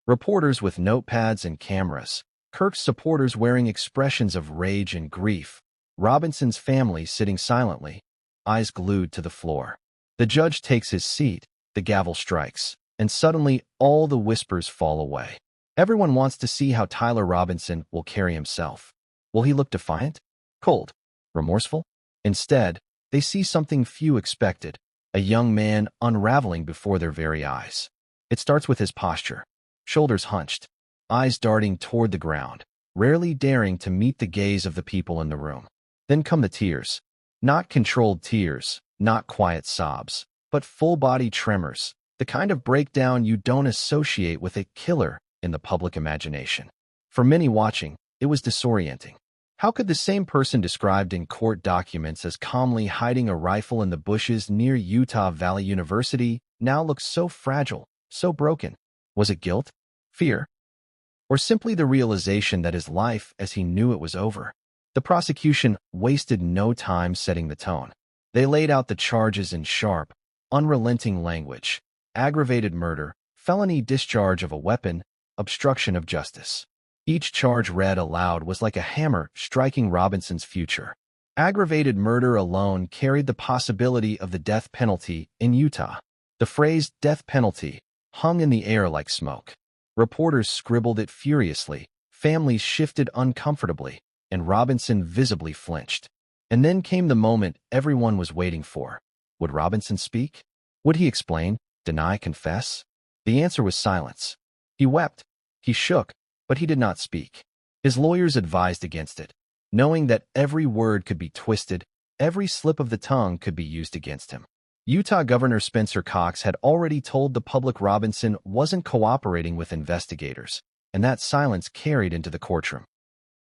Reporters with notepads and cameras. Kirk's supporters wearing expressions of rage and grief. Robinson's family sitting silently, eyes glued to the floor. The judge takes his seat, the gavel strikes, and suddenly all the whispers fall away. Everyone wants to see how Tyler Robinson will carry himself. Will he look defiant? Cold? Remorseful? Instead, they see something few expected, a young man unraveling before their very eyes. It starts with his posture, shoulders hunched, eyes darting toward the ground, rarely daring to meet the gaze of the people in the room. Then come the tears. Not controlled tears, not quiet sobs, but full-body tremors, the kind of breakdown you don't associate with a killer in the public imagination. For many watching, it was disorienting. How could the same person described in court documents as calmly hiding a rifle in the bushes near Utah Valley University now look so fragile, so broken? Was it guilt? Fear? Or simply the realization that his life as he knew it was over? The prosecution wasted no time setting the tone. They laid out the charges in sharp, unrelenting language: aggravated murder, felony discharge of a weapon, obstruction of justice. Each charge read aloud was like a hammer striking Robinson's future. Aggravated murder alone carried the possibility of the death penalty in Utah. The phrase death penalty hung in the air like smoke. Reporters scribbled it furiously, families shifted uncomfortably, and Robinson visibly flinched. And then came the moment everyone was waiting for. Would Robinson speak? Would he explain, deny, confess? The answer was silence. He wept. He shook. But he did not speak. His lawyers advised against it, knowing that every word could be twisted, every slip of the tongue could be used against him. Utah Governor Spencer Cox had already told the public Robinson wasn't cooperating with investigators, and that silence carried into the courtroom.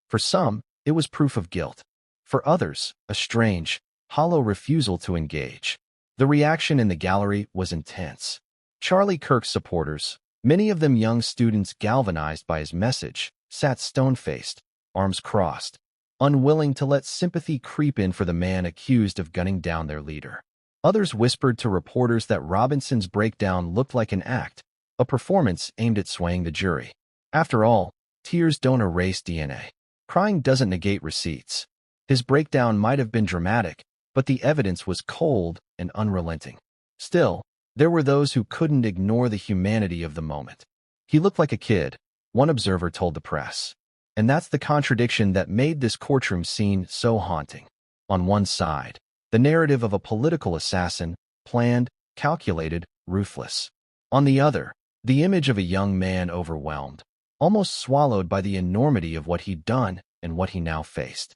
For some, it was proof of guilt. For others, a strange, hollow refusal to engage. The reaction in the gallery was intense. Charlie Kirk's supporters, many of them young students galvanized by his message, sat stone-faced, arms crossed, unwilling to let sympathy creep in for the man accused of gunning down their leader. Others whispered to reporters that Robinson's breakdown looked like an act, a performance aimed at swaying the jury. After all, tears don't erase DNA. Crying doesn't negate receipts. His breakdown might have been dramatic, but the evidence was cold and unrelenting. Still, there were those who couldn't ignore the humanity of the moment. He looked like a kid, one observer told the press. And that's the contradiction that made this courtroom scene so haunting. On one side, the narrative of a political assassin, planned, calculated, ruthless. On the other, the image of a young man overwhelmed, almost swallowed by the enormity of what he'd done and what he now faced.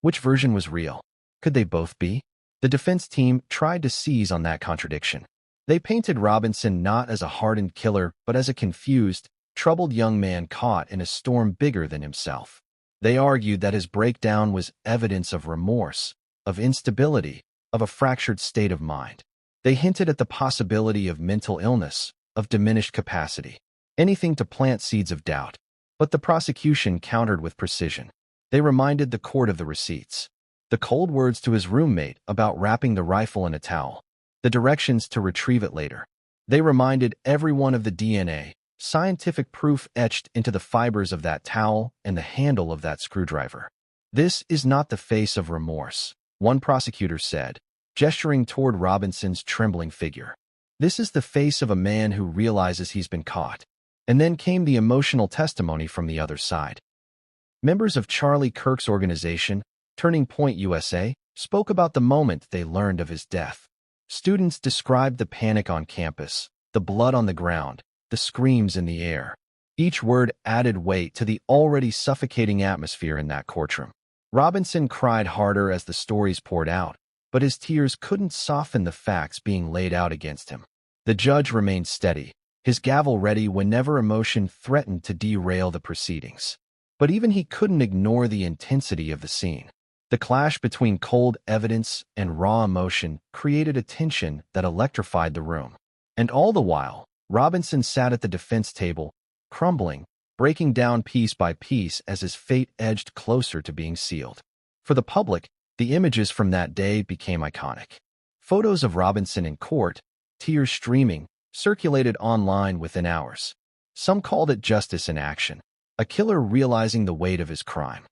Which version was real? Could they both be? The defense team tried to seize on that contradiction. They painted Robinson not as a hardened killer, but as a confused, troubled young man caught in a storm bigger than himself. They argued that his breakdown was evidence of remorse, of instability, of a fractured state of mind. They hinted at the possibility of mental illness, of diminished capacity, anything to plant seeds of doubt. But the prosecution countered with precision. They reminded the court of the receipts, the cold words to his roommate about wrapping the rifle in a towel, the directions to retrieve it later. They reminded everyone of the DNA, scientific proof etched into the fibers of that towel and the handle of that screwdriver. This is not the face of remorse, one prosecutor said, gesturing toward Robinson's trembling figure. This is the face of a man who realizes he's been caught. And then came the emotional testimony from the other side. Members of Charlie Kirk's organization, Turning Point USA, spoke about the moment they learned of his death. Students described the panic on campus, the blood on the ground, the screams in the air. Each word added weight to the already suffocating atmosphere in that courtroom. Robinson cried harder as the stories poured out, but his tears couldn't soften the facts being laid out against him. The judge remained steady, his gavel ready whenever emotion threatened to derail the proceedings. But even he couldn't ignore the intensity of the scene. The clash between cold evidence and raw emotion created a tension that electrified the room. And all the while, Robinson sat at the defense table, crumbling, breaking down piece by piece as his fate edged closer to being sealed. For the public, the images from that day became iconic. Photos of Robinson in court, tears streaming, circulated online within hours. Some called it justice in action, a killer realizing the weight of his crime.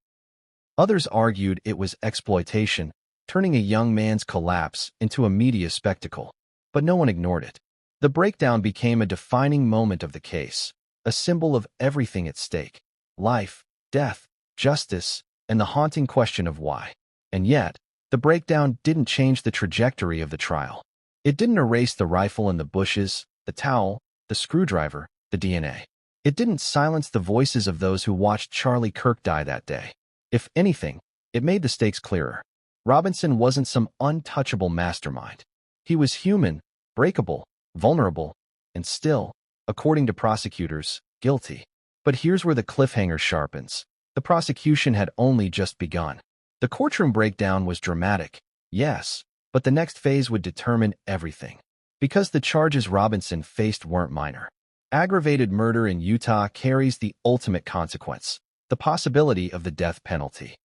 Others argued it was exploitation, turning a young man's collapse into a media spectacle. But no one ignored it. The breakdown became a defining moment of the case, a symbol of everything at stake: life, death, justice, and the haunting question of why. And yet, the breakdown didn't change the trajectory of the trial. It didn't erase the rifle in the bushes, the towel, the screwdriver, the DNA. It didn't silence the voices of those who watched Charlie Kirk die that day. If anything, it made the stakes clearer. Robinson wasn't some untouchable mastermind. He was human, breakable, vulnerable, and still, according to prosecutors, guilty. But here's where the cliffhanger sharpens. The prosecution had only just begun. The courtroom breakdown was dramatic, yes, but the next phase would determine everything. Because the charges Robinson faced weren't minor. Aggravated murder in Utah carries the ultimate consequence, the possibility of the death penalty.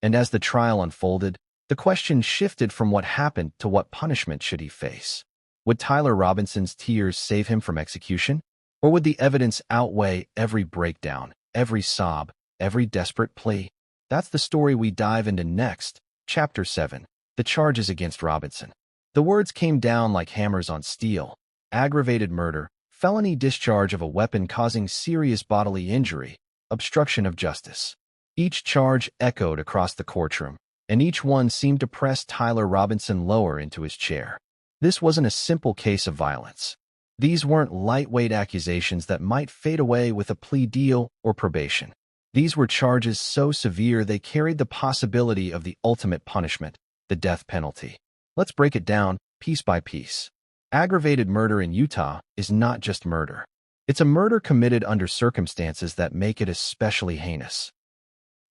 And as the trial unfolded, the question shifted from what happened to what punishment should he face. Would Tyler Robinson's tears save him from execution? Or would the evidence outweigh every breakdown, every sob, every desperate plea? That's the story we dive into next, Chapter 7, The Charges Against Robinson. The words came down like hammers on steel: aggravated murder, felony discharge of a weapon causing serious bodily injury, obstruction of justice. Each charge echoed across the courtroom, and each one seemed to press Tyler Robinson lower into his chair. This wasn't a simple case of violence. These weren't lightweight accusations that might fade away with a plea deal or probation. These were charges so severe they carried the possibility of the ultimate punishment, the death penalty. Let's break it down, piece by piece. Aggravated murder in Utah is not just murder. It's a murder committed under circumstances that make it especially heinous.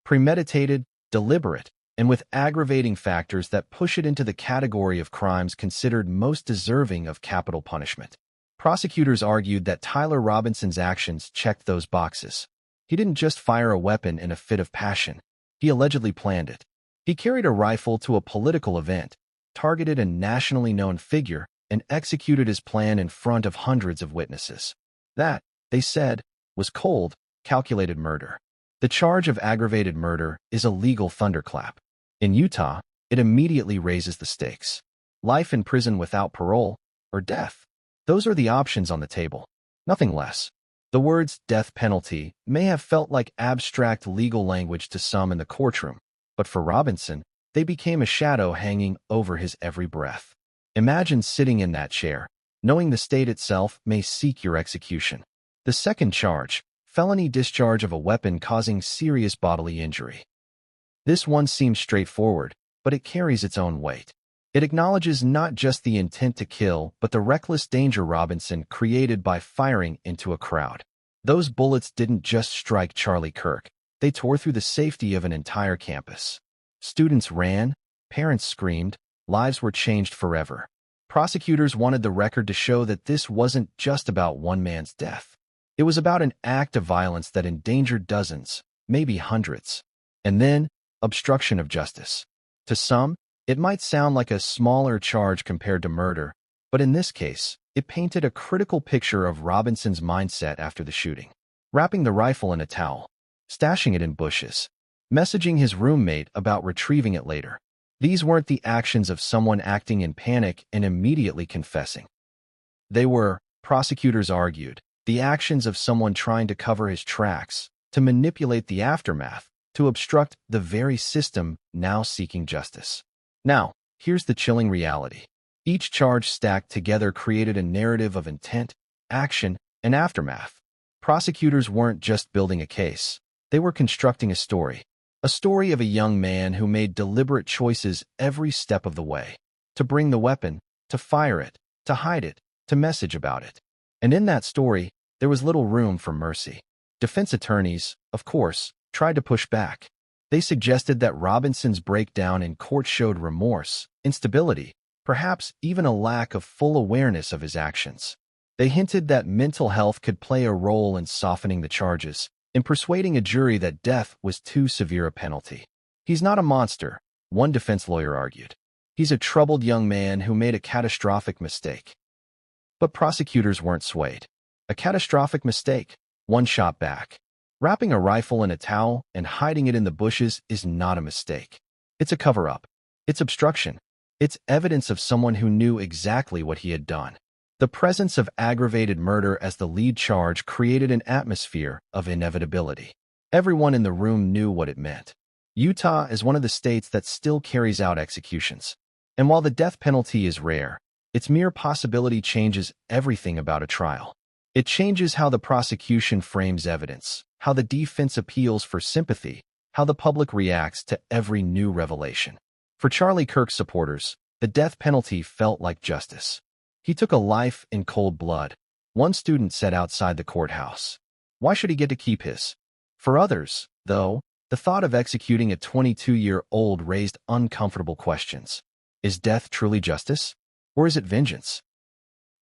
Premeditated, deliberate, and with aggravating factors that push it into the category of crimes considered most deserving of capital punishment. Prosecutors argued that Tyler Robinson's actions checked those boxes. He didn't just fire a weapon in a fit of passion. He allegedly planned it. He carried a rifle to a political event, targeted a nationally known figure, and executed his plan in front of hundreds of witnesses. That, they said, was cold, calculated murder. The charge of aggravated murder is a legal thunderclap. In Utah, it immediately raises the stakes. Life in prison without parole, or death. Those are the options on the table. Nothing less. The words death penalty may have felt like abstract legal language to some in the courtroom, but for Robinson, they became a shadow hanging over his every breath. Imagine sitting in that chair, knowing the state itself may seek your execution. The second charge, felony discharge of a weapon causing serious bodily injury. This one seems straightforward, but it carries its own weight. It acknowledges not just the intent to kill, but the reckless danger Robinson created by firing into a crowd. Those bullets didn't just strike Charlie Kirk. They tore through the safety of an entire campus. Students ran, parents screamed, lives were changed forever. Prosecutors wanted the record to show that this wasn't just about one man's death. It was about an act of violence that endangered dozens, maybe hundreds. And then, obstruction of justice. To some, it might sound like a smaller charge compared to murder, but in this case, it painted a critical picture of Robinson's mindset after the shooting. Wrapping the rifle in a towel, stashing it in bushes, messaging his roommate about retrieving it later. These weren't the actions of someone acting in panic and immediately confessing. They were, prosecutors argued, the actions of someone trying to cover his tracks, to manipulate the aftermath, to obstruct the very system now seeking justice. Now, here's the chilling reality. Each charge stacked together created a narrative of intent, action, and aftermath. Prosecutors weren't just building a case. They were constructing a story of a young man who made deliberate choices every step of the way. To bring the weapon, to fire it, to hide it, to message about it. And in that story, there was little room for mercy. Defense attorneys, of course, tried to push back. They suggested that Robinson's breakdown in court showed remorse, instability, perhaps even a lack of full awareness of his actions. They hinted that mental health could play a role in softening the charges, in persuading a jury that death was too severe a penalty. He's not a monster, one defense lawyer argued. He's a troubled young man who made a catastrophic mistake. But prosecutors weren't swayed. A catastrophic mistake, one shot back. Wrapping a rifle in a towel and hiding it in the bushes is not a mistake. It's a cover-up. It's obstruction. It's evidence of someone who knew exactly what he had done. The presence of aggravated murder as the lead charge created an atmosphere of inevitability. Everyone in the room knew what it meant. Utah is one of the states that still carries out executions. And while the death penalty is rare, its mere possibility changes everything about a trial. It changes how the prosecution frames evidence, how the defense appeals for sympathy, how the public reacts to every new revelation. For Charlie Kirk's supporters, the death penalty felt like justice. He took a life in cold blood. One student said outside the courthouse, "Why should he get to keep his?" For others, though, the thought of executing a 22-year-old raised uncomfortable questions. Is death truly justice? Or is it vengeance?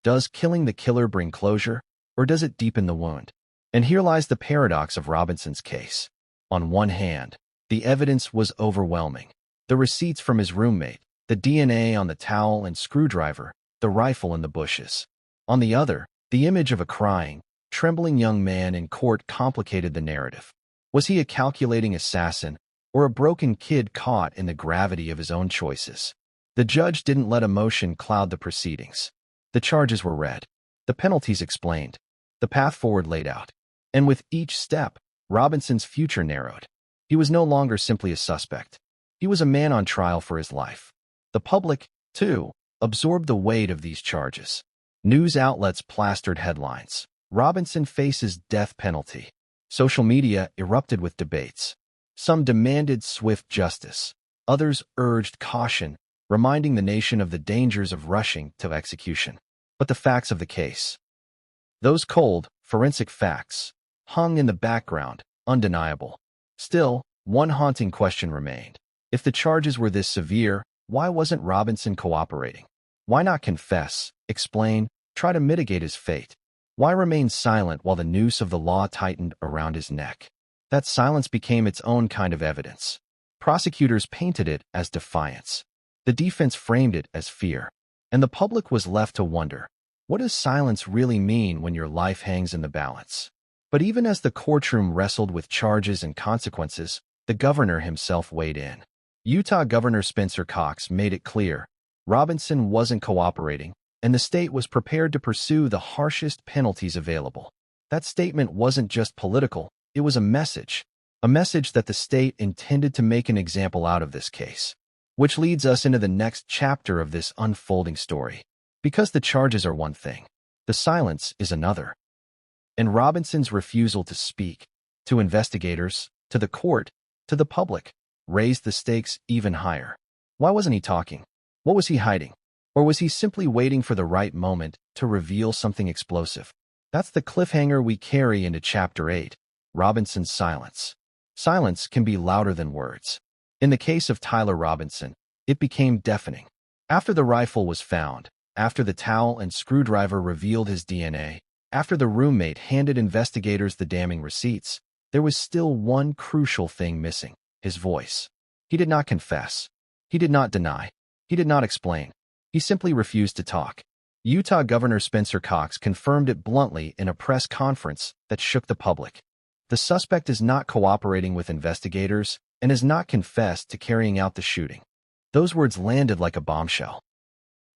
Does killing the killer bring closure? Or does it deepen the wound? And here lies the paradox of Robinson's case. On one hand, the evidence was overwhelming. The receipts from his roommate, the DNA on the towel and screwdriver, the rifle in the bushes. On the other, the image of a crying, trembling young man in court complicated the narrative. Was he a calculating assassin, or a broken kid caught in the gravity of his own choices? The judge didn't let emotion cloud the proceedings. The charges were read. The penalties explained. The path forward laid out. And with each step, Robinson's future narrowed. He was no longer simply a suspect. He was a man on trial for his life. The public, too, absorbed the weight of these charges. News outlets plastered headlines. Robinson faces death penalty. Social media erupted with debates. Some demanded swift justice. Others urged caution, reminding the nation of the dangers of rushing to execution. But the facts of the case, those cold, forensic facts, hung in the background, undeniable. Still, one haunting question remained. If the charges were this severe, why wasn't Robinson cooperating? Why not confess, explain, try to mitigate his fate? Why remain silent while the noose of the law tightened around his neck? That silence became its own kind of evidence. Prosecutors painted it as defiance. The defense framed it as fear. And the public was left to wonder, what does silence really mean when your life hangs in the balance? But even as the courtroom wrestled with charges and consequences, the governor himself weighed in. Utah Governor Spencer Cox made it clear Robinson wasn't cooperating, and the state was prepared to pursue the harshest penalties available. That statement wasn't just political, it was a message that the state intended to make an example out of this case. Which leads us into the next chapter of this unfolding story. Because the charges are one thing, the silence is another. And Robinson's refusal to speak, to investigators, to the court, to the public, raised the stakes even higher. Why wasn't he talking? What was he hiding? Or was he simply waiting for the right moment to reveal something explosive? That's the cliffhanger we carry into Chapter 8, Robinson's silence. Silence can be louder than words. In the case of Tyler Robinson, it became deafening. After the rifle was found, after the towel and screwdriver revealed his DNA, after the roommate handed investigators the damning receipts, there was still one crucial thing missing: his voice. He did not confess. He did not deny. He did not explain. He simply refused to talk. Utah Governor Spencer Cox confirmed it bluntly in a press conference that shook the public. The suspect is not cooperating with investigators and has not confessed to carrying out the shooting. Those words landed like a bombshell.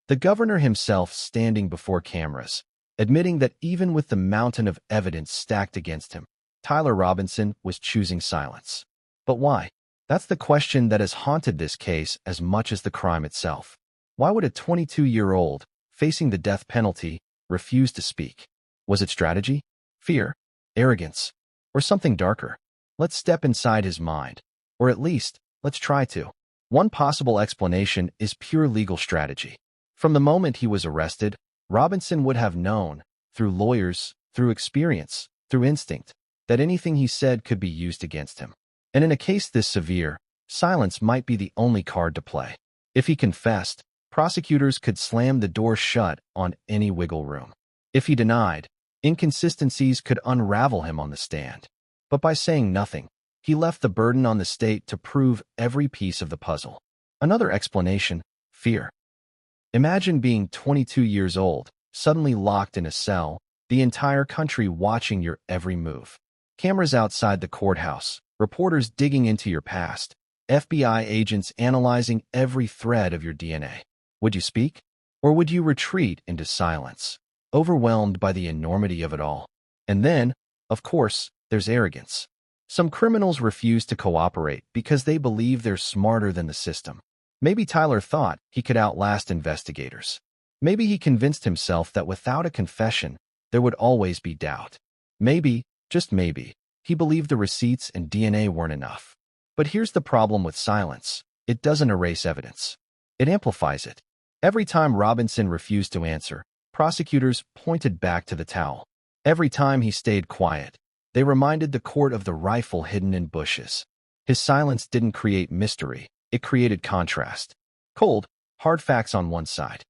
The governor himself standing before cameras, admitting that even with the mountain of evidence stacked against him, Tyler Robinson was choosing silence. But why? That's the question that has haunted this case as much as the crime itself. Why would a 22-year-old, facing the death penalty, refuse to speak? Was it strategy? Fear? Arrogance? Or something darker? Let's step inside his mind. Or at least, let's try to. One possible explanation is pure legal strategy. From the moment he was arrested, Robinson would have known, through lawyers, through experience, through instinct, that anything he said could be used against him. And in a case this severe, silence might be the only card to play. If he confessed, prosecutors could slam the door shut on any wiggle room. If he denied, inconsistencies could unravel him on the stand. But by saying nothing, he left the burden on the state to prove every piece of the puzzle. Another explanation: fear. Imagine being 22 years old, suddenly locked in a cell, the entire country watching your every move. Cameras outside the courthouse, reporters digging into your past, FBI agents analyzing every thread of your DNA. Would you speak? Or would you retreat into silence, overwhelmed by the enormity of it all? And then, of course, there's arrogance. Some criminals refuse to cooperate because they believe they're smarter than the system. Maybe Tyler thought he could outlast investigators. Maybe he convinced himself that without a confession, there would always be doubt. Maybe, just maybe, he believed the receipts and DNA weren't enough. But here's the problem with silence: it doesn't erase evidence. It amplifies it. Every time Robinson refused to answer, prosecutors pointed back to the towel. Every time he stayed quiet, they reminded the court of the rifle hidden in bushes. His silence didn't create mystery, it created contrast. Cold, hard facts on one side.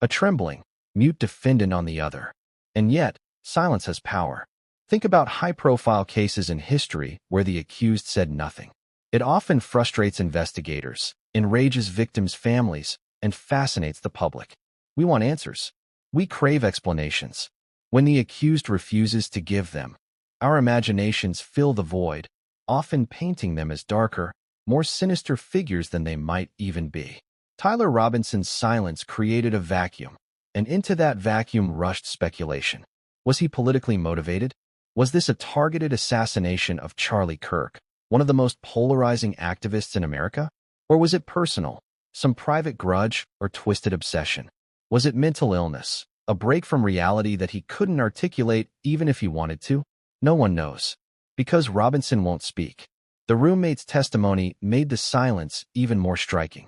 A trembling, mute defendant on the other. And yet, silence has power. Think about high-profile cases in history where the accused said nothing. It often frustrates investigators, enrages victims' families, and fascinates the public. We want answers. We crave explanations. When the accused refuses to give them, our imaginations fill the void, often painting them as darker, more sinister figures than they might even be. Tyler Robinson's silence created a vacuum, and into that vacuum rushed speculation. Was he politically motivated? Was this a targeted assassination of Charlie Kirk, one of the most polarizing activists in America? Or was it personal, some private grudge or twisted obsession? Was it mental illness, a break from reality that he couldn't articulate even if he wanted to? No one knows. Because Robinson won't speak. The roommate's testimony made the silence even more striking.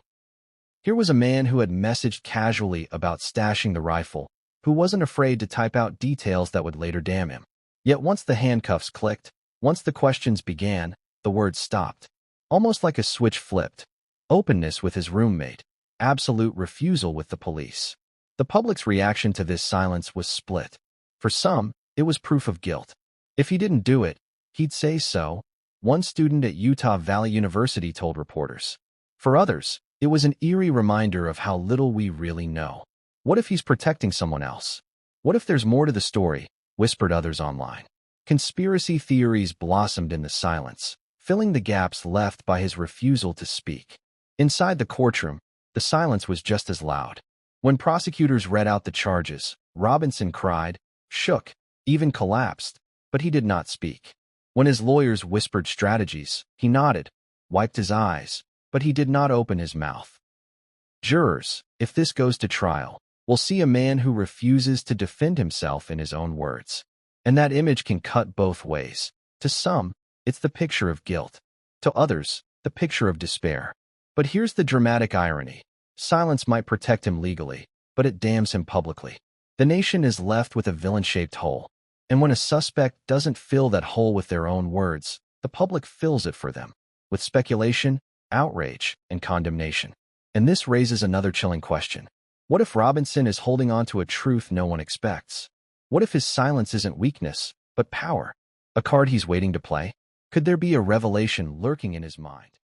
Here was a man who had messaged casually about stashing the rifle, who wasn't afraid to type out details that would later damn him. Yet once the handcuffs clicked, once the questions began, the words stopped. Almost like a switch flipped. Openness with his roommate, absolute refusal with the police. The public's reaction to this silence was split. For some, it was proof of guilt. If he didn't do it, he'd say so, one student at Utah Valley University told reporters. For others, it was an eerie reminder of how little we really know. What if he's protecting someone else? What if there's more to the story? Whispered others online. Conspiracy theories blossomed in the silence, filling the gaps left by his refusal to speak. Inside the courtroom, the silence was just as loud. When prosecutors read out the charges, Robinson cried, shook, even collapsed, but he did not speak. When his lawyers whispered strategies, he nodded, wiped his eyes, but he did not open his mouth. Jurors, if this goes to trial, will see a man who refuses to defend himself in his own words. And that image can cut both ways. To some, it's the picture of guilt. To others, the picture of despair. But here's the dramatic irony. Silence might protect him legally, but it damns him publicly. The nation is left with a villain-shaped hole. And when a suspect doesn't fill that hole with their own words, the public fills it for them, with speculation, outrage, and condemnation. And this raises another chilling question. What if Robinson is holding on to a truth no one expects? What if his silence isn't weakness, but power? A card he's waiting to play? Could there be a revelation lurking in his mind?